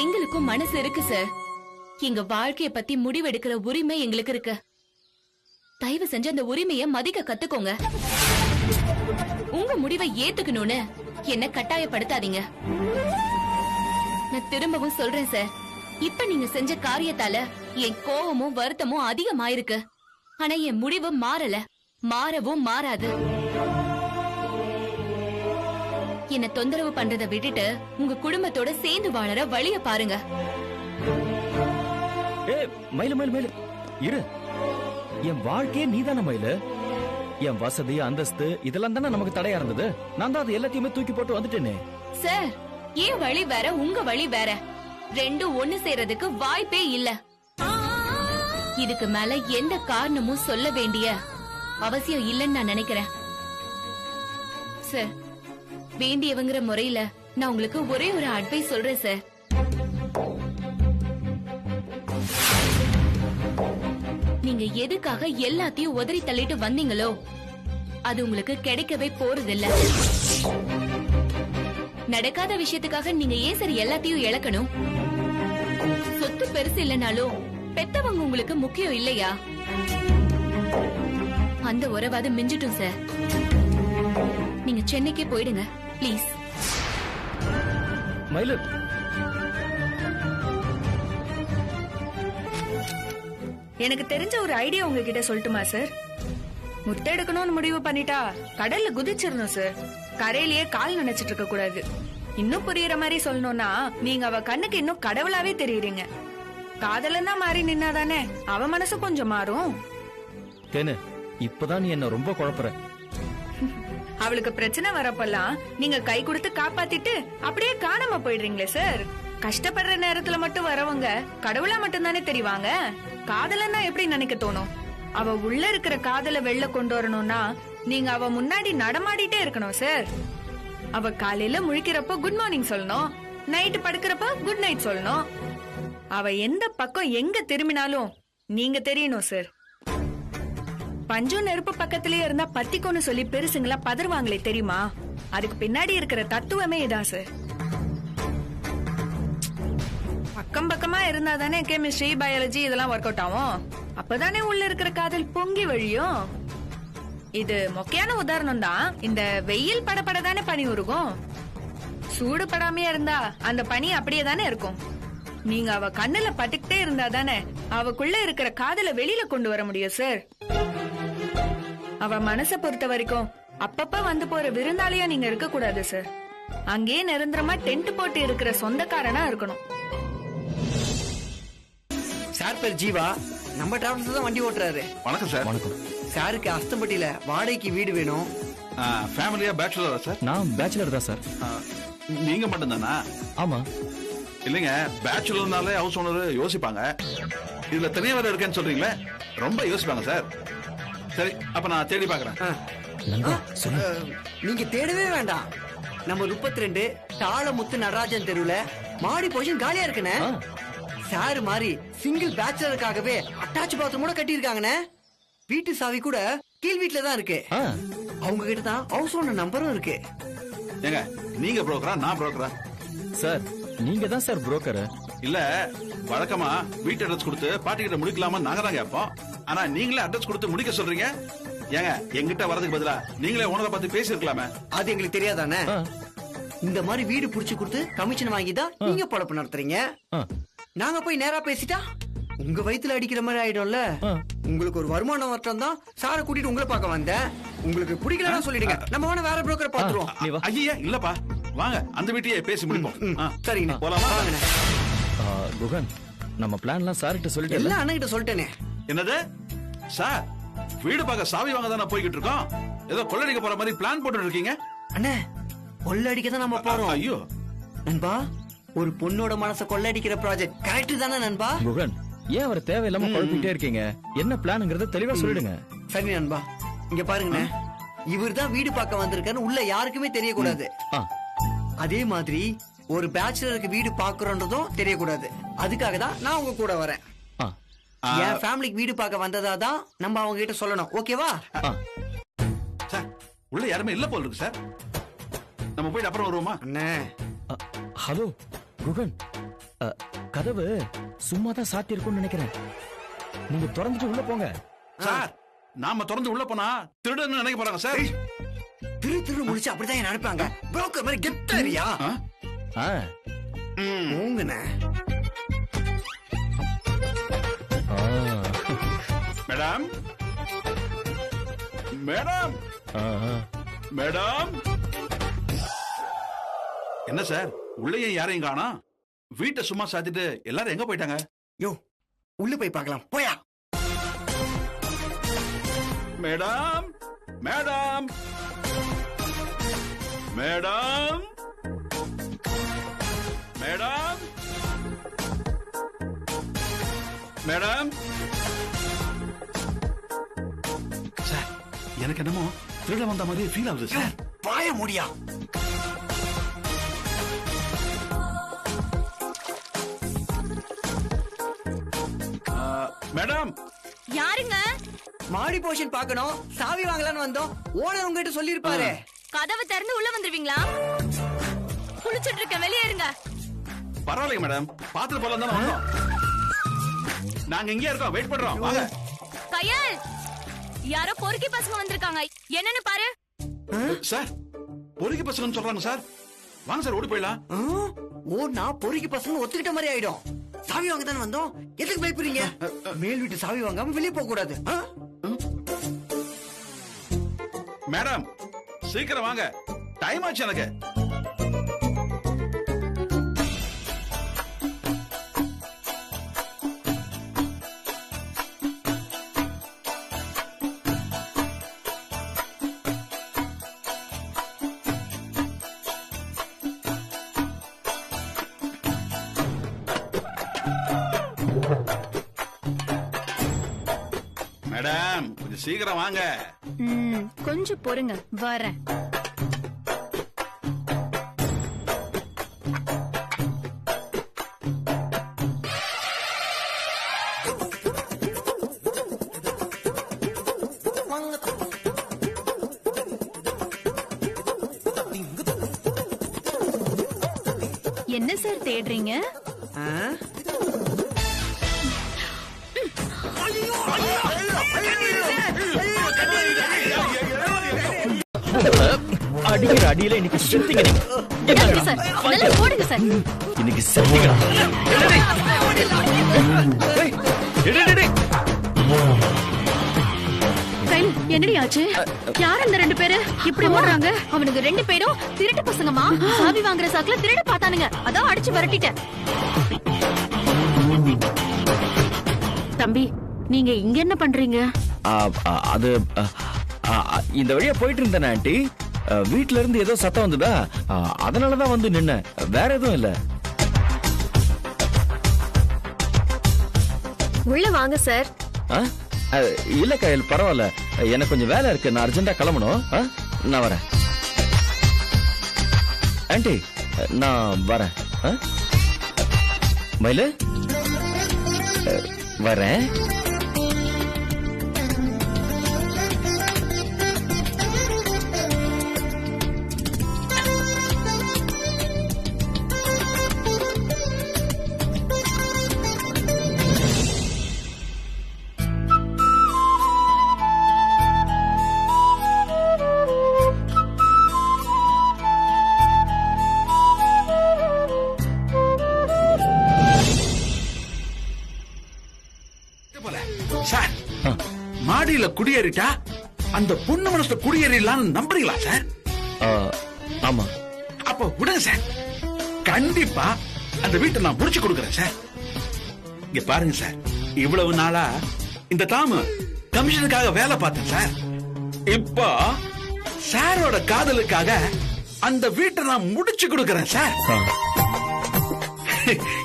எங்களுக்கும் மனசு இருக்கு சார். எங்க வாழ்க்கைய பத்தி முடிவெடுக்கிற உரிமை எங்களுக்கு இருக்கு. தயவு செஞ்சு அந்த உரிமையை மதிக்க கத்துக்கோங்க. உங்க முடிவை ஏத்துக்கணும்னு என்ன கட்டாயப்படுத்தாதீங்க. நான் திரும்பவும் சொல்றேன் சார், இப்ப நீங்க செஞ்ச காரியத்தால என் கோவமும் வருத்தமும் அதிகமாயிருக்கு. ஆனா என் முடிவு மாறல, மாறவும் மாறாது. என்ன தொந்தரவு பண்றதை விட்டுட்டு உங்க குடும்பத்தோட சேர்ந்து வாழற வழிய பாருங்க. மயிலு மயிலு மயிலு இரு. என் வாழ்க்கையே நீதான மயிலு. என் வசதி அந்தஸ்து இதெல்லாம் தானே நமக்கு தடையா இருந்தது. நான் தான் அது எல்லாத்தையுமே தூக்கி போட்டு வந்துட்டேனே. சார், என் வழி வேற, உங்க வழி வேற. ரெண்டும் ஒண்ணு சேர்றதுக்கு வாய்ப்பே இல்ல. இதுக்கு மேல எந்த காரணமும் சொல்ல வேண்டிய அவசியம் இல்லைன்னு நான் நினைக்கிறேன். சார், வேண்டியவங்கிற முறையில நான் உங்களுக்கு ஒரே ஒரு அட்வைஸ் சொல்றேன் சார். நீங்க எதுக்காக எல்லாத்தையும் உதறி தள்ளிட்டு வந்தீங்களோ அது உங்களுக்கு கிடைக்கவே போறதில்ல. நடக்காத விஷயத்துக்காக நீங்க ஏன் சார் எல்லாத்தையும் இழக்கணும்? சொத்து பெருசு இல்லனாலும் பெத்தவங்க உங்களுக்கு முக்கியம் இல்லையா? அந்த உறவாது மிஞ்சிட்டும் சார். நீங்க சென்னைக்கே போயிடுங்க ப்ளீஸ். மயிலு, எனக்கு தெரிஞ்ச ஒரு ஐடியா உங்ககிட்ட சொல்லட்டுமா சார்? முத்தெடுக்கணும்னு முடிவு பண்ணிட்டா கடல்ல குதிச்சிடணும் சார். கரையிலேயே கால் நினைச்சிட்டு இருக்க கூடாது. இன்னும் புரியுற மாதிரி சொல்லணும்னா, நீங்க அவ கண்ணுக்கு இன்னும் கடவுளாவே தெரியுறீங்க. காதலன்னா மாறி நின்னாதானே அவ மனசு கொஞ்சம் மாறும். தேனு, இப்பதான் நீ என்ன ரொம்ப குழப்பற. அவளுக்கு பிரச்சனை வரப்பெல்லாம் நீங்க கை கொடுத்து காப்பாத்திட்டு அப்படியே காணாம போயிடுறீங்களே சார். கஷ்டப்படுற நேரத்துல மட்டும் வரவங்க கடவுளா மட்டும் தானே தெரிவாங்க. காதலன்னா எப்படி நினைக்க தோணும்? அவ உள்ள இருக்கிற காதல வெளில கொண்டு வரணும்னா நீங்க அவ முன்னாடி நடமாடிட்டே இருக்கணும் சார். அவ காலையில முழிக்கிறப்ப குட் மார்னிங் சொல்லணும், நைட்டு படுக்கிறப்ப குட் நைட் சொல்லணும். அவ எந்த பக்கம் எங்க திரும்பினாலும் நீங்க தெரியணும் சார். பஞ்சும் நெருப்பு பக்கத்திலேயே இருந்தா பத்திக்கோன்னு சொல்லி பெருசுங்களா பதறுவாங்களே தெரியுமா? அதுக்கு பின்னாடி இருக்கிற தத்துவமே இதான் சார். பக்கம் பக்கமா இருந்தா தானே கெமிஸ்ட்ரி பயாலஜி இதெல்லாம் ஒர்க் அவுட் ஆகும். அப்பதானே உள்ள இருக்கிற காதல் பொங்கி வழியும். இது மொக்கையான உதாரணம் தான். இந்த வெயில் படப்பட தானே பனி உருகும். சூடு படாமையா இருந்தா அந்த பனி அப்படியே தானே இருக்கும். நீங்க அவ கண்ணுல பட்டுக்கிட்டே இருந்தா தானே அவக்குள்ள இருக்கிற காதலை வெளியில கொண்டு வர முடியும் சார். அவ மனச பொறுத்த வரைக்கும் அப்பப்ப வந்து போற விருந்தாளியா நீங்க இருக்க கூடாது சார். அங்கேயே நிரந்தரமா டென்ட் போட்டு இருக்கிற சொந்தக்காரனா இருக்கணும். சார் பேர் ஜீவா, நம்ம டிராவல்ஸ் தான் வண்டி ஓட்டுறாரு. வணக்கம் சார். வணக்கம். சாருக்கு அஸ்தம்பட்டியில வாடகைக்கு வீடு வேணும். ஃபேமிலியா பேச்சுலரா சார்? நான் பேச்சுலர் தான் சார். நீங்க மட்டும் தானா? ஆமா. இல்லைங்க, பேச்சுலர்னாலே ஹவுஸ் ஓனர் யோசிப்பாங்க. இதுல தனியா வேற இருக்கேன்னு சொல்றீங்களே, ரொம்ப யோசிப்பாங்க சார். சரி, அப்ப நான் தேடி பாக்குறேன். நீங்க தேடவே வேண்டாம். நம்ம 32 தாளமுத்து நடராஜன் தெருவுல மாடி பொசிஷன் காலியா இருக்குண்ணே. சார் மாதிரி சிங்கிள் பேச்சுலருக்காகவே அட்டாச் பாத்ரூம் கூட கட்டி இருக்காங்கண்ணே. வீட்டு சாவி கூட கீழ் வீட்டுல தான் இருக்கு. அவங்க கிட்ட தான் ஹவுஸ் ஓனர் நம்பரும் இருக்கு. ஏங்க, நீங்க புரோக்கரா நான் புரோக்கரா? சார் நீங்க தான் சார் புரோக்கர். இல்ல, வழக்கமா வீட்டு அட்ரஸ் கொடுத்து பாட்டி கிட்ட முடிக்கலாமா நாங்க தான் கேட்போம். ஆனா நீங்களே அட்ரஸ் கொடுத்து முடிக்க சொல்றீங்க. ஏங்க, எங்கிட்ட வரதுக்கு பதிலா நீங்களே ஓனரை பார்த்து பேசி இருக்கலாமே. அது எங்களுக்கு தெரியாதானே? இந்த மாதிரி வீடு புடிச்சு கொடுத்து கமிஷன் வாங்கிதான் நீங்க பொழப்பு நடத்துறீங்க. நாங்க போய் நேரா பேசிட்டா உங்க வயித்துல அடிக்கிற மாதிரி ஆயிடும்ல. உங்களுக்கு ஒரு வருமானம் வரட்டும் தான் சார கூட்டிட்டு உங்களை பார்க்க வந்தேன். உங்களுக்கு பிடிக்கலன்னா சொல்லிடுங்க, நம்ம வேணா வேற புரோக்கரை பாத்துருவோம். ஐயா இல்லப்பா, வாங்க அந்த வீட்டையே பேசி முடிப்போம். சரிங்க, போலாமா? குகன், நம்ம பிளான்லாம் சார்கிட்ட சொல்லிட்டு எல்லாம் அண்ணன் கிட்ட சொல்லிட்டேனே. என்னது சார், வீடு பார்க்க சாவி வாங்க தானே போய்கிட்டு இருக்கோம். ஏதோ கொள்ளடிக்க போற மாதிரி பிளான் போட்டு இருக்கீங்க. அண்ணே, கொள்ளடிக்க தான் நம்ம போறோம். ஐயோ நண்பா, ஒரு பொண்ணோட மனச கொள்ளடிக்கிற ப்ராஜெக்ட் கரெக்ட் தானே நண்பா? குகன், ஏன் அவர் தேவையில்லாம குழப்பிட்டே இருக்கீங்க? என்ன பிளான்ங்கறத தெளிவா சொல்லிடுங்க. சரி நண்பா, இங்க பாருங்கண்ணே, இவர் தான் வீடு பார்க்க வந்திருக்காரு, உள்ள யாருக்குமே தெரியக்கூடாது. அதே மாதிரி ஒரு பேச்சுலருக்கு வீடு பாக்குறோன்றதும் தெரியக்கூடாது. அதுக்காக தான் நான் உங்க கூட வரேன். என் ஃபேமிலிக்கு வீடு பார்க்க வந்ததா தான் நம்ம அவங்க கிட்ட சொல்லணும். ஓகேவா? சார், உள்ள யாருமே இல்ல போல இருக்கு சார். நம்ம போயிட்டு அப்புறம் வருவோமா? அண்ணே, ஹலோ குகன், கதவு சும்மா தான் சாத்தி இருக்கும்னு நினைக்கிறேன். நீங்க திறந்துட்டு உள்ள போங்க. சார், நாம திறந்து உள்ள போனா திருடன்னு நினைக்க போறாங்க சார். திரு முடிச்சு அப்படிதான் நினைப்பாங்க. புரோக்கர் மாதிரி கெத்தாரியா? போங்கண்ணே. Madam, madam, madam. என்ன சார், உள்ளே யாரையும் காணோம்? வீட்டை சும்மா சாத்திட்டு எல்லாரும் எங்க போயிட்டாங்க? யோ, உள்ள போய் பார்க்கலாம், போயா. Madam, madam, madam, madam, madam. Sir, எனக்கு என்னமோ திருட வந்த மாதிரி ஃபீல் ஆகுது சார். பாய முடியா? மேடம், யாருங்க? மாடி போஷன் பார்க்கணும், சாவி வாங்கலான்னு வந்தோம். ஓனர் உங்ககிட்ட சொல்லி இருப்பாரு. கதவை திறந்து உள்ள வந்துருவீங்களா? குளிச்சிட்டு இருக்க, வெளியே இருங்க. பரவாயில்லைங்க மேடம், பாத்துட்டு போலாம் தானே வந்தோம். நாங்க இங்கே இருக்கோம், வெயிட் பண்றோம். வாங்க. கயல், யாரோ பொறுக்கி பசங்க வந்திருக்காங்க, என்னன்னு பாரு. சார், பொறுக்கி பசங்கன்னு சொல்றாங்க சார். வாங்க சார், ஓடி போயிடலாம். ஓ, நான் பொறுக்கி பசங்க ஒத்துக்கிட்ட மாதிரி ஆயிடும். சாவி வாங்க தானே வந்தோம், எதுக்கு பயப்படுறீங்க? மேல் வீட்டு சாவி வாங்காம வெளியே போக கூடாது. மேடம், சீக்கிரம் வாங்க, டைம் ஆச்சு எனக்கு. மேடம், கொஞ்சம் சீக்கிரம் வாங்க. கொஞ்சம் பொறுங்க, வரேன். என்ன சார் தேடுறீங்க? அடிக்கிற அடியில இன்னைக்கு செத்திங்க. போடுங்க சார், இன்னைக்கு செத்திங்க. என்னடி ஆச்சு? யார் அந்த 2 பேரு இப்படி ஓடுறாங்க? அவனுக்கு 2 பேரும் திருட்டு பசங்கமா. சாவி வாங்குற சாக்குல திருட பார்த்தானுங்க, அதான் அடிச்சு விரட்டிட்டேன். தம்பி, நீங்க இங்க என்ன பண்றீங்க? அது இந்த வழியா போயிட்டு இருந்தேன் ஆண்டி. வீட்ல இருந்து ஏதோ சத்தம் வந்ததா, அதனாலதான் வந்து நின்ன, வேற எதுவும் இல்ல. உள்ள வாங்க சார். இல்ல கையில் பரவாயில்ல, எனக்கு கொஞ்சம் வேலை இருக்கு, நான் அர்ஜென்டா கிளம்பணும். நான் வரேன் ஆண்டி, நான் வரேன். மயிலு வரேன். சார், மாடியில குடியேறிட்டா அந்த பொண்ணு மனசுல குடியேறலாம்னு நம்புறீங்களா சார்? ஆமா. அப்ப விடுங்க சார், கண்டிப்பா அந்த வீட்டை நான் முடிச்சு கொடுக்கறேன் சார். இங்க பாருங்க சார், இவ்வளவு நாளா இந்த தாமு கமிஷனுக்காக வேலை பார்த்தேன் சார். இப்போ சாரோட காதலுக்காக அந்த வீட்டை நான் முடிச்சு கொடுக்கறேன் சார்.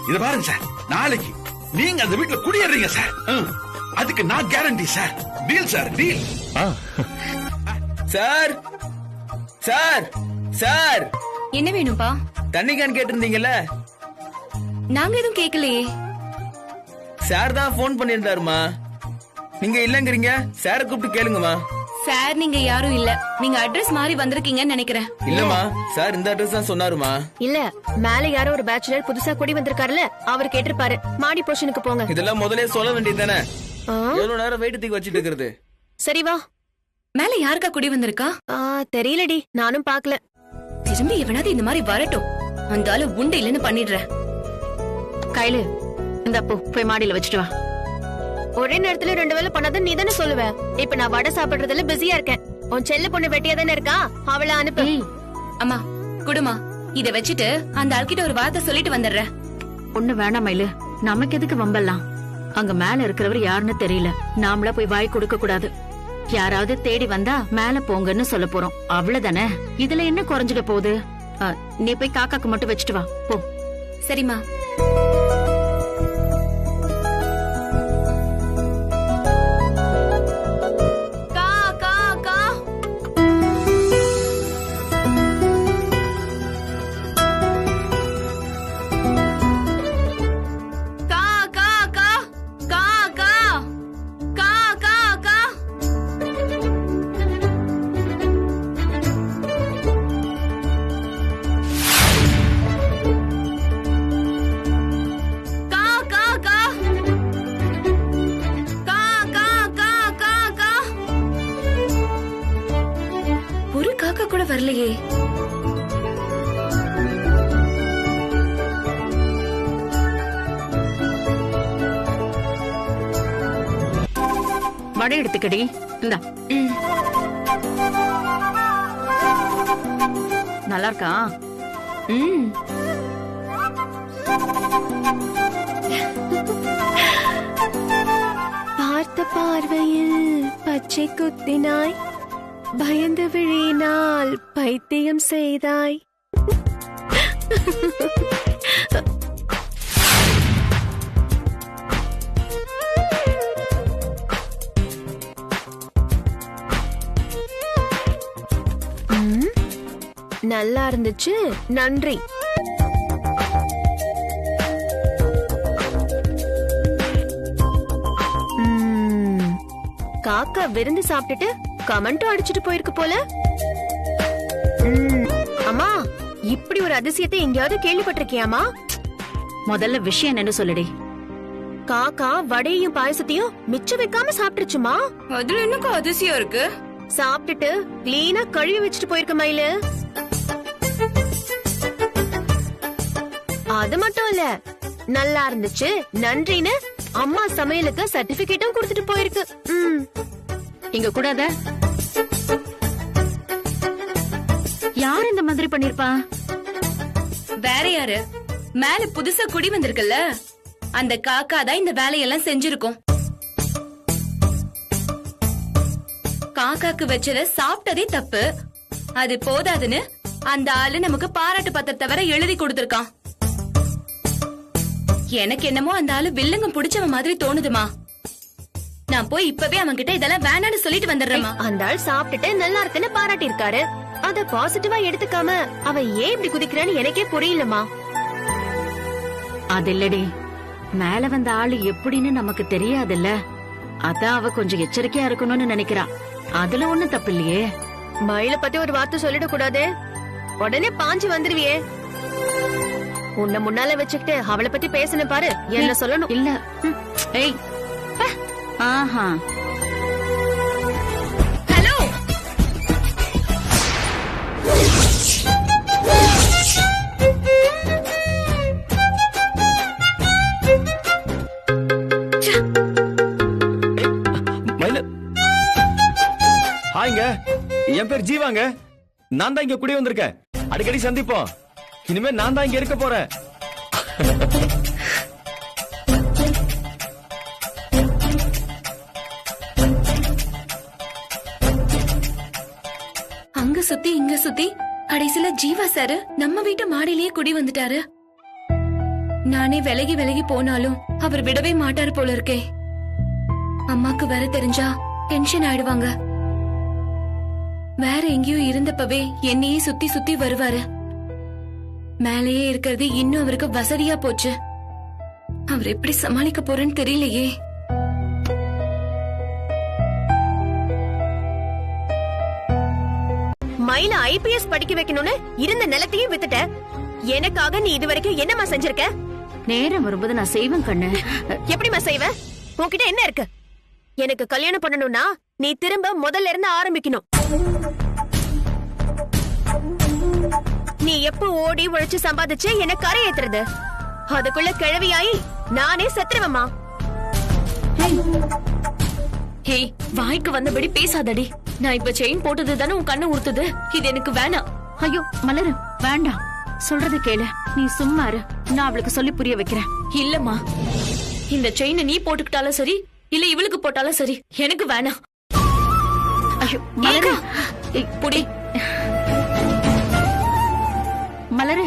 இத பாருங்க சார், நாளைக்கு நீங்க அந்த வீட்டுல குடியேறீங்க சார். அதுக்கு நான் guarantee sir. Deal sir, deal. Sir sir sir, என்ன வேணும்பா? தண்ணி கேன் கேட்டிருந்தீங்கல்ல? நாங்க எதுவும் கேட்கலையே. சார் தான் போன் பண்ணியிருந்தாருமா, நீங்க இல்லங்கிறீங்க. சார கூப்பிட்டு கேளுங்கம்மா. சார் நீங்க யாரும் இல்ல, நீங்க அட்ரஸ் மாறி வந்திருக்கீங்கன்னு நினைக்கிறேன். இல்லம்மா, சார் இந்த அட்ரஸ் தான் சொன்னாருமா. இல்ல, மேல யாரோ ஒரு பேச்சுலர் புதுசா குடி வந்திருக்காருல, அவர் கேட்டிருப்பாரு. மாடி போர்ஷனுக்கு போங்க. இதெல்லாம் முதலே சொல்ல வேண்டியது தானே? எவ்வளவு நேரம் வெயிட் தூக்கி வச்சிட்டு இருக்கிறது? சரி வா. மேல யாருக்கா குடி வந்திருக்கா? தெரியலடி, நானும் பாக்கல. திரும்பி எவனாவது இந்த மாதிரி வரட்டும், அந்த ஆளு உண்டு இல்லன்னு பண்ணிடுறேன். கையில இந்த அப்போ போய் மாடியில வச்சுட்டு வா. ஒரே நேரத்துல 2 வேலை பண்ணாத நீ தானே சொல்லுவ. இப்ப நான் வடை சாப்பிடுறதுல பிஸியா இருக்கேன். உன் செல்ல பொண்ணு வெட்டியா தானே இருக்கா, அவளை அனுப்பு. அம்மா குடுமா, இத வச்சுட்டு அந்த ஆள்கிட்ட ஒரு வார்த்தை சொல்லிட்டு வந்துடுறேன். ஒண்ணு வேணாம் மயிலு, நமக்கு எதுக்கு வம்பல்லாம்? அங்க மேல இருக்கிறவர் யாருன்னு தெரியல, நாமளா போய் வாய் கொடுக்க கூடாது. யாராவது தேடி வந்தா மேல போங்கன்னு சொல்ல போறோம், அவ்வளவுதானே. இதுல என்ன குறைஞ்சிட போகுது? நீ போய் காக்காக்கு மட்டும் வச்சுட்டு வா போ. சரிம்மா. கூட வரலையே. வடை எடுத்துக்கடி. இந்தா. நல்லா இருக்கா? பார்த்த பார்வையில் பச்சை குத்தினாய், பயந்து விழினால் பைத்தியம் செய்தாய். நல்லா இருந்துச்சு, நன்றி. காக்கா விருந்து சாப்பிட்டுட்டு கமெண்ட்டும் அடிச்சிட்டு போயிருக்கு போல. அம்மா, இப்படி ஒரு அதிசயத்தை எங்கேயாவது கேள்விப்பட்டிருக்கியாமா? முதல்ல விஷயம் என்னன்னு சொல்லுடி. காக்கா வடையையும் பாயசத்தையும் மிச்சம் வைக்காம சாப்பிட்டுருச்சுமா. அதுல என்னக்கா அதிசயம் இருக்கு? சாப்பிட்டுட்டு கிளீனா கழுவி வச்சுட்டு போயிருக்கு மயிலு. அது மட்டும் இல்ல, நல்லா இருந்துச்சு நன்றின்னு அம்மா சமையலுக்கு சர்டிபிகேட்டும் கொடுத்துட்டு போயிருக்கு. இங்க கூடாத. யார் இந்த மாதிரி பண்ணிருப்பா? வேற யாரு? மேல புதுசா குடி வந்திருக்குல்ல, அந்த காக்கா தான் இந்த வேலையெல்லாம் செஞ்சிருக்கும். காக்காக்கு வச்சத சாப்பிட்டதே தப்பு, அது போதாதுன்னு அந்த ஆளு நமக்கு பாராட்டு பத்திரத்தை வர எழுதி கொடுத்திருக்கான். எனக்கு என்னமோ அந்த ஆளு வில்லங்க புடிச்சவன் மாதிரி தோணுதுமா. நான் போய் இப்பவே அவன் கிட்ட இதெல்லாம் வேணான்னு சொல்லிட்டு வந்துடுறேமா. அந்த ஆள் சாப்பிட்டுட்டு நல்லா இருக்குன்னு பாராட்டி இருக்காரு. அத பாசிட்டிவா எடுத்துக்காம அவன் ஏன் இப்படி குதிக்கிறான்னு எனக்கே புரியலமா. அது இல்லடி, மேல வந்த ஆளு எப்படின்னு நமக்கு தெரியாதுல்ல. அதான் அவ கொஞ்சம் எச்சரிக்கையா இருக்கணும்னு நினைக்கிறா. அதுல ஒண்ணும் தப்பு இல்லையே. மயில பத்தி ஒரு வார்த்தை சொல்லிட கூடாது, உடனே பாஞ்சு வந்துருவியே. உன்னை முன்னால வச்சுக்கிட்டு அவளை பத்தி பேசணும் பாரு, என்ன சொல்லணும் இல்ல. ஏய், ஆஹா, ஹலோ. ஹாய்ங்க, என் பேர் ஜீவாங்க. நான் தான் இங்க குடி வந்திருக்கேன். அடிக்கடி சந்திப்போம். இனிமே நான் தான் இங்க இருக்க போறேன். அங்க சுத்தி இங்க சுத்தி கடைசில ஜீவா சாரு நம்ம வீட்டு மாடியிலேயே குடி வந்துட்டாரு. நானே விலகி விலகி போனாலும் அவர் விடவே மாட்டாரு போல இருக்கே. அம்மாக்கு வேற தெரிஞ்சா டென்ஷன் ஆயிடுவாங்க. வேற எங்கேயோ இருந்தப்பவே என்னையே சுத்தி சுத்தி வருவாரு. மேலேயே இருக்கிறது இன்னும் அவருக்கு வசதியா போச்சு. அவர் எப்படி சமாளிக்க போறேன்னு தெரியலையே. மயில ஐபிஎஸ் படிக்க வைக்கணும்னு இருந்த நிலத்தையும் வித்துட்ட. எனக்காக நீ இது வரைக்கும் என்னமா செஞ்சிருக்க? நேரம் வரும்போது நான் செய்வேன் கண்ணு. எப்படிமா செய்வ? உன்கிட்ட என்ன இருக்கு? எனக்கு கல்யாணம் பண்ணணும்னா நீ திரும்ப முதல்ல இருந்து ஆரம்பிக்கணும். நீ எப்ப ஓடி உழைச்சு சம்பாதிச்சு என்ன கரை ஏத்துறது? அதுக்குள்ள கிழவியாயி நானே செத்துருவேமா. ஹே, வாய்க்கு வந்தபடி பேசாதடி. நான் இப்ப செயின் போட்டது தானே உன் கண்ணை உறுத்துது. இது எனக்கு வேணாம். ஐயோ மலரு, வேண்டாம். சொல்றத கேளு. நீ சும்மா இரு, நான் அவளுக்கு சொல்லி புரிய வைக்கிறேன். இல்லம்மா, இந்த செயினை நீ போட்டுக்கிட்டாலும் சரி, இல்ல இவளுக்கு போட்டாலும் சரி, எனக்கு வேணாம். ஐயோ மலரு, புடி. மலரு,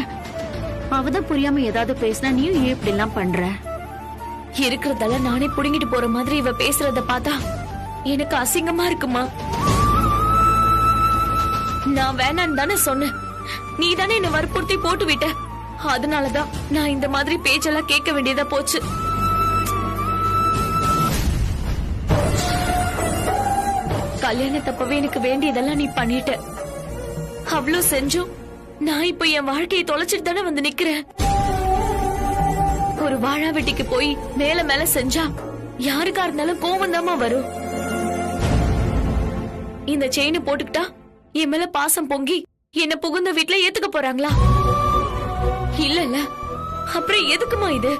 அவதான் புரியாம ஏதாவது பேசினா நீயும் ஏன் இப்படி எல்லாம் பண்ற? இருக்கிறதால நானே புடுங்கிட்டு போற மாதிரி இவ பேசுறத பார்த்தா எனக்கு அசிங்கமா இருக்குமா. நான் வேணான்னு தானே சொன்னேன். நீ தானே என்ன வற்புறுத்தி போட்டு விட்ட. அதனாலதான் நான் இந்த மாதிரி பேச்செல்லாம் கேட்க வேண்டியதா போச்சு. கல்யாணத்தப்பவே எனக்கு வேண்டியதெல்லாம் நீ பண்ணிட்ட. அவ்வளவு செஞ்சும் நான் இப்ப என் வாழ்க்கையை தொலைச்சிட்டு தானே வந்து நிக்கிறேன். ஒரு வாழா வெட்டிக்கு போய் மேல மேல செஞ்சா யாருக்கா இருந்தாலும் கோவம் தாமா வரும். இந்த செயினை போட்டுக்கிட்டா என் மேல பாசம் பொங்கி என்ன புகுந்த வீட்டுல ஏத்துக்க போறாங்களா? இல்ல அப்புறம் எதுக்குமா இது?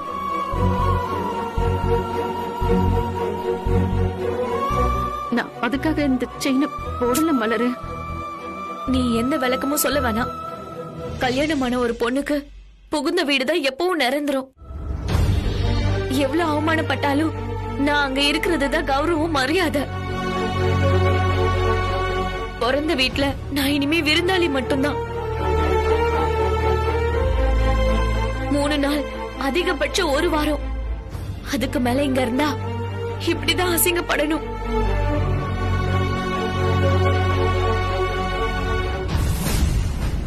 நான் அதுக்காக இந்த செயினை போடல மலரு. நீ எந்த விளக்கமும் சொல்ல வேணாம். கல்யாணமான ஒரு பொண்ணுக்கு புகுந்த வீடுதான் எப்பவும் நிரந்தரும். எவ்வளவு அவமானப்பட்டாலும் நான் அங்க இருக்கிறதுதான் கௌரவம், மரியாதை. பிறந்த வீட்டுல நான் இனிமே விருந்தாளி மட்டும்தான். 3 நாள், அதிகபட்சம் 1 வாரம். அதுக்கு மேல இங்க இருந்தா இப்படிதான் அசிங்கப்படணும்.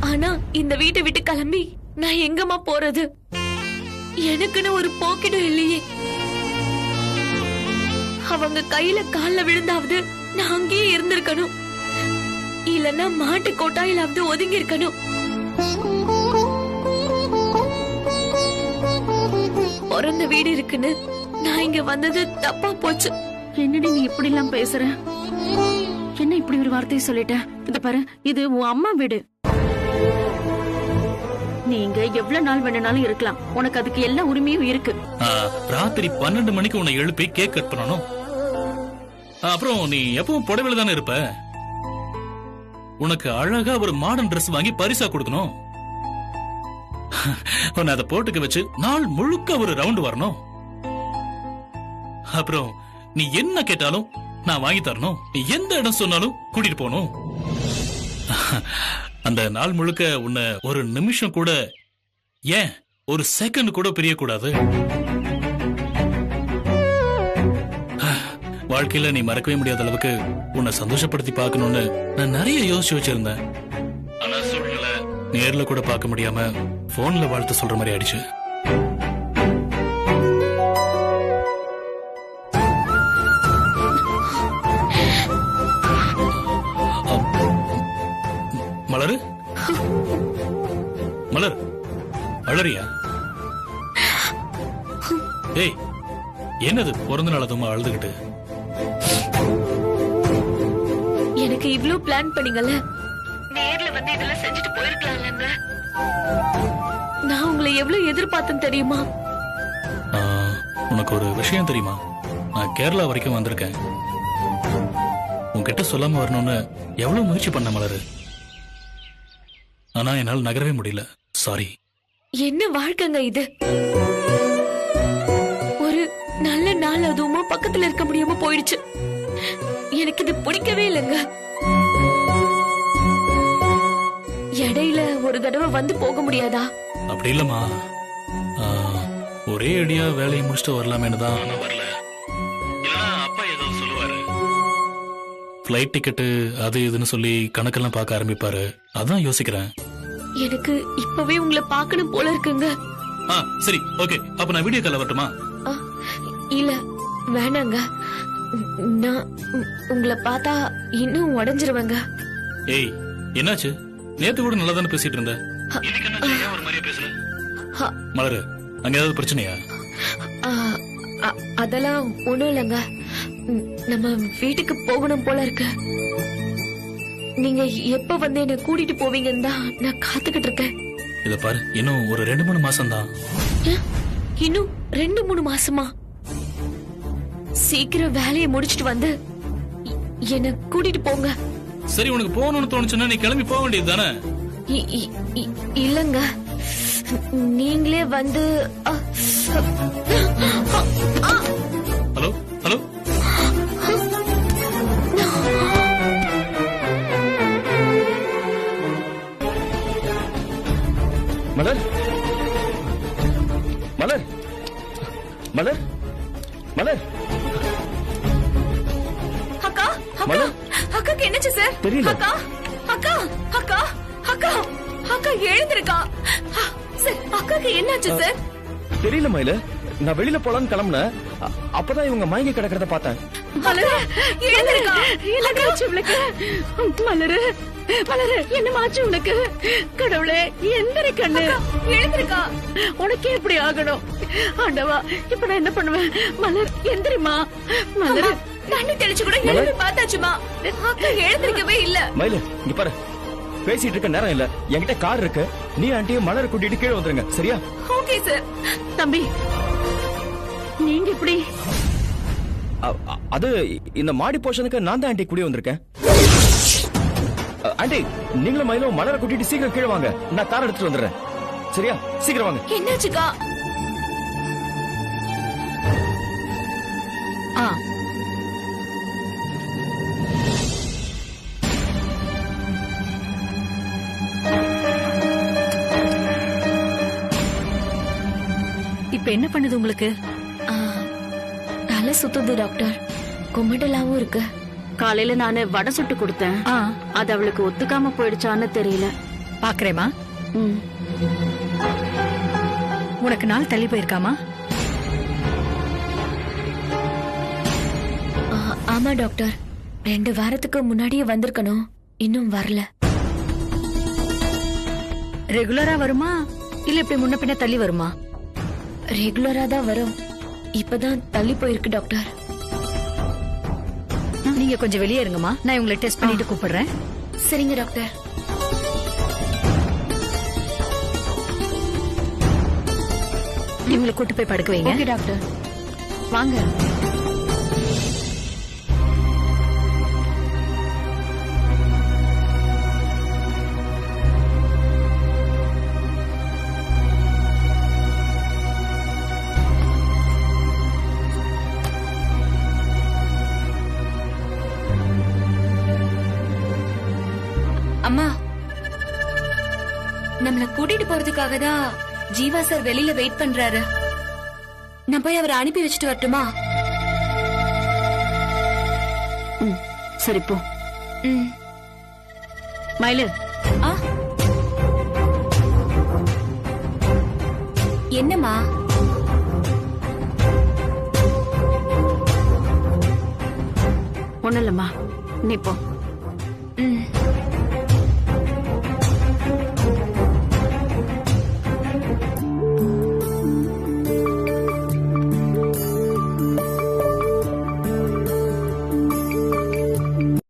ஆனா இந்த வீட்டை விட்டு கிளம்பி நான் எங்கம்மா போறது? எனக்குன்னு ஒரு போக்கிடம் இல்லையே. அவங்க கையில கால்ல விழுந்தாவது நான் அங்கேயே இருந்திருக்கணும். இல்லன்னா மாட்டு கொட்டாயிலாவது ஒதுங்கி இருக்கணும். பிறந்த வீடு இருக்குன்னு நான் இங்க வந்தது தப்பா போச்சு. என்னடி நீ இப்படி எல்லாம் பேசுற? என்ன இப்படி ஒரு வார்த்தையை சொல்லிட்ட? இது பாரு, இது உன் அம்மா வீடு. நீங்க எவ்வளவு நாள் வேணும்னாலும் இருக்கலாம். உனக்கு அதுக்கு எல்லா உரிமையும் இருக்கு. ராத்திரி 12 மணிக்கு உன்னை எழுப்பி கேக் கட் பண்ணணும். அப்புறம் நீ எப்பவும் புடவையில தானே இருப்ப. உனக்கு அழகா ஒரு மாடர்ன் Dress வாங்கி பரிசா கொடுக்கணும். உன்னை அதை போட்டுக்க வச்சு நாள் முழுக்க ஒரு ரவுண்ட் வரணும். அப்புறம் நீ என்ன கேட்டாலும் நான் வாங்கி தரணும். நீ எந்த இடம் சொன்னாலும் கூட்டிட்டு போகணும். அந்த நாள் முழுக்க உன்னை ஒரு நிமிஷம் கூட, ஏன் ஒரு செகண்ட் கூட பிரியக்கூடாது. வாழ்க்கையில நீ மறக்கவே முடியாத அளவுக்கு உன்னை சந்தோஷப்படுத்தி பார்க்கணும்னு நான் நிறைய யோசிச்சு வச்சிருந்தேன். ஆனா சூழ்நிலை நேர்ல கூட பார்க்க முடியாம போன்ல வாழ்த்து சொல்ற மாதிரி ஆயிடுச்சு. மலரு, மலர், அழறியா? ஏய், என்னது பிறந்த நாள் அதுமா அழுதுகிட்டு? எனக்கு இவ்ளோ பிளான் பண்ணீங்கல்ல, நேர்ல வந்து இதெல்லாம் செஞ்சுட்டு போயிருக்கலாம்லங்க. நான் உங்களை எவ்வளவு எதிர்பார்த்தேன் தெரியுமா? உனக்கு ஒரு விஷயம் தெரியுமா? நான் கேரளா வரைக்கும் வந்திருக்கேன். உன்கிட்ட சொல்லாம வரணும்னு எவ்வளவு முயற்சி பண்ண மலரு. ஆனா என்னால் நகரவே முடியல. சாரி. என்ன வாழ்க்கைங்க இது? ஒரு நல்ல நாள் அதுவுமா பக்கத்துல இருக்க முடியாம போயிடுச்சு. எனக்கு இது பிடிக்கவே இல்லைங்க. இடையில ஒரு தடவை வந்து போக முடியாதா? அப்படி இல்லம்மா, ஒரே அடியா வேலையை முடிச்சுட்டு வரலாமேனு தான். வரல, இல்லனா அப்பா ஏதோ சொல்லுவாரு. ஃப்ளைட் டிக்கெட்டு அது இதுன்னு சொல்லி கணக்கெல்லாம் பார்க்க ஆரம்பிப்பாரு. அதான் யோசிக்கிறேன். எனக்கு இப்பவே உங்களை பார்க்கணும் போல இருக்குங்க. சரி, ஓகே. அப்ப நான் வீடியோ கால் வரட்டுமா? இல்ல வேணாங்க. நான் உங்களை பார்த்தா இன்னும் உடைஞ்சிருவேங்க. ஏய், என்னாச்சு? நேத்து கூட நல்லா தானே பேசிட்டு இருந்த. ஒரு மாதிரியா பேசுற? மலரு, அங்க ஏதாவது பிரச்சனையா? அதெல்லாம் ஒண்ணும் இல்லைங்க. நம்ம வீட்டுக்கு போகணும் போல இருக்கு. நீங்க எப்ப வந்து என்ன கூட்டிட்டு போவீங்கன்னு தான் நான் காத்துக்கிட்டு இருக்கேன். இத பாரு, இன்னும் ஒரு 2-3 மாசம் தான். இன்னும் 2-3 மாசமா? சீக்கிரம் வேலையை முடிச்சிட்டு வந்து என்ன கூட்டிட்டு போங்க. சரி, உனக்கு போகணும்னு தோணுச்சுன்னா நீ கிளம்பி போக வேண்டியது தானே? இல்லங்க, நீங்களே வந்து. ஹலோ ஹலோ, மலர், மலர், மலர், மலர். அக்கா, அக்கா, அக்காக்கு என்னாச்சு சார்? தெரியல. அக்கா, அக்கா, அக்கா, அக்கா, அக்கா எழுந்திருக்கா சார்? அக்காக்கு என்னாச்சு சார்? தெரியல மயில. நான் வெளியில போலான்னு கிளம்புனேன். அப்பதான் இவங்க மயங்கி கிடக்கிறத பார்த்தேன். மலரு, எழுந்திருக்கா. என்னாச்சு உனக்கு? மலரு, மலரு, என்னமாச்சு உனக்கு? கடவுளே, எந்திரி கண்ணு. எழுந்திருக்கா. உனக்கே இப்படி ஆகணும். ஆண்டவா, இப்ப நான் என்ன பண்ணுவேன்? மலர், எந்திரிமா. மலரு, தண்ணி தெளிச்சு கூட எழுதி பார்த்தாச்சுமா. அக்கா எழுந்திருக்கவே இல்ல. மயில, இங்க பாரு, பேசிட்டு இருக்க நேரம் இல்ல. என்கிட்ட கார் இருக்கு. நீ ஆண்டியும் மலர் கூட்டிட்டு கீழே வந்துருங்க, சரியா? Okay sir. தம்பி, நீங்க இப்படி? அது இந்த மாடி போர்ஷனுக்கு நான் தான் ஆண்டி கூடி வந்திருக்கேன். ஆண்டி, நீங்களும் மயிலும் மலரை கூட்டிட்டு சீக்கிரம் கீழே வாங்க. நான் கார் எடுத்துட்டு வந்துடுறேன், சரியா? சீக்கிரம் வாங்க. என்னாச்சுக்கா? இப்ப என்ன பண்ணுது உங்களுக்கு? தலை சுத்துது டாக்டர். குமட்டலாவும் இருக்கு. காலையில நானு வடை சுட்டு கொடுத்தேன். அது அவளுக்கு ஒத்துக்காம போயிடுச்சான்னு தெரியல. பாக்குறேமா. உனக்கு நாள் தள்ளி போயிருக்காமா? ஆமா டாக்டர், 2 வாரத்துக்கு முன்னாடியே வந்திருக்கணும். இன்னும் வரல. ரெகுலரா வருமா இல்ல இப்படி முன்ன பின்ன தள்ளி வருமா? ரெகுலரா தான் வரும். இப்பதான் தள்ளி போயிருக்கு டாக்டர். நீங்க கொஞ்சம் வெளியே இருங்கம்மா, நான் உங்களை டெஸ்ட் பண்ணிட்டு கூப்பிடுறேன். சரிங்க டாக்டர். இவங்களை கூட்டு போய் படுக்க வைங்க. Okay doctor. வாங்க. அம்மா, நம்மள கூட்டிட்டு போறதுக்காக தான் ஜீவா சார் வெளியில வெயிட் பண்றாரு. நான் போய் அவரை அனுப்பி வச்சுட்டு வரட்டுமா? சரி போ. மயிலு, என்னம்மா? ஒண்ணு இல்லம்மா, நீ போ.